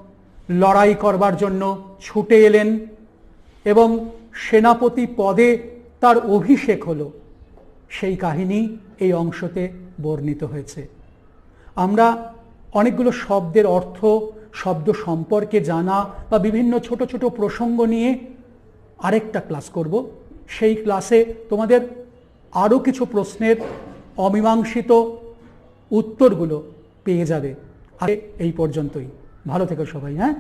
লড়াই করবার জন্য ছুটে এলেন এবং সেনাপতি পদে তার অভিষেক হলো। সেই কাহিনী এই অংশতে বর্ণিত হয়েছে। আমরা অনেকগুলো শব্দের অর্থ, শব্দ সম্পর্কে জানা বা বিভিন্ন ছোট ছোট প্রসঙ্গ নিয়ে আরেকটা ক্লাস করব। সেই ক্লাসে তোমাদের আরও কিছু প্রশ্নের অমীমাংসিত উত্তরগুলো পেয়ে যাবে। এই পর্যন্তই। ভালো থেকো সবাই। হ্যাঁ।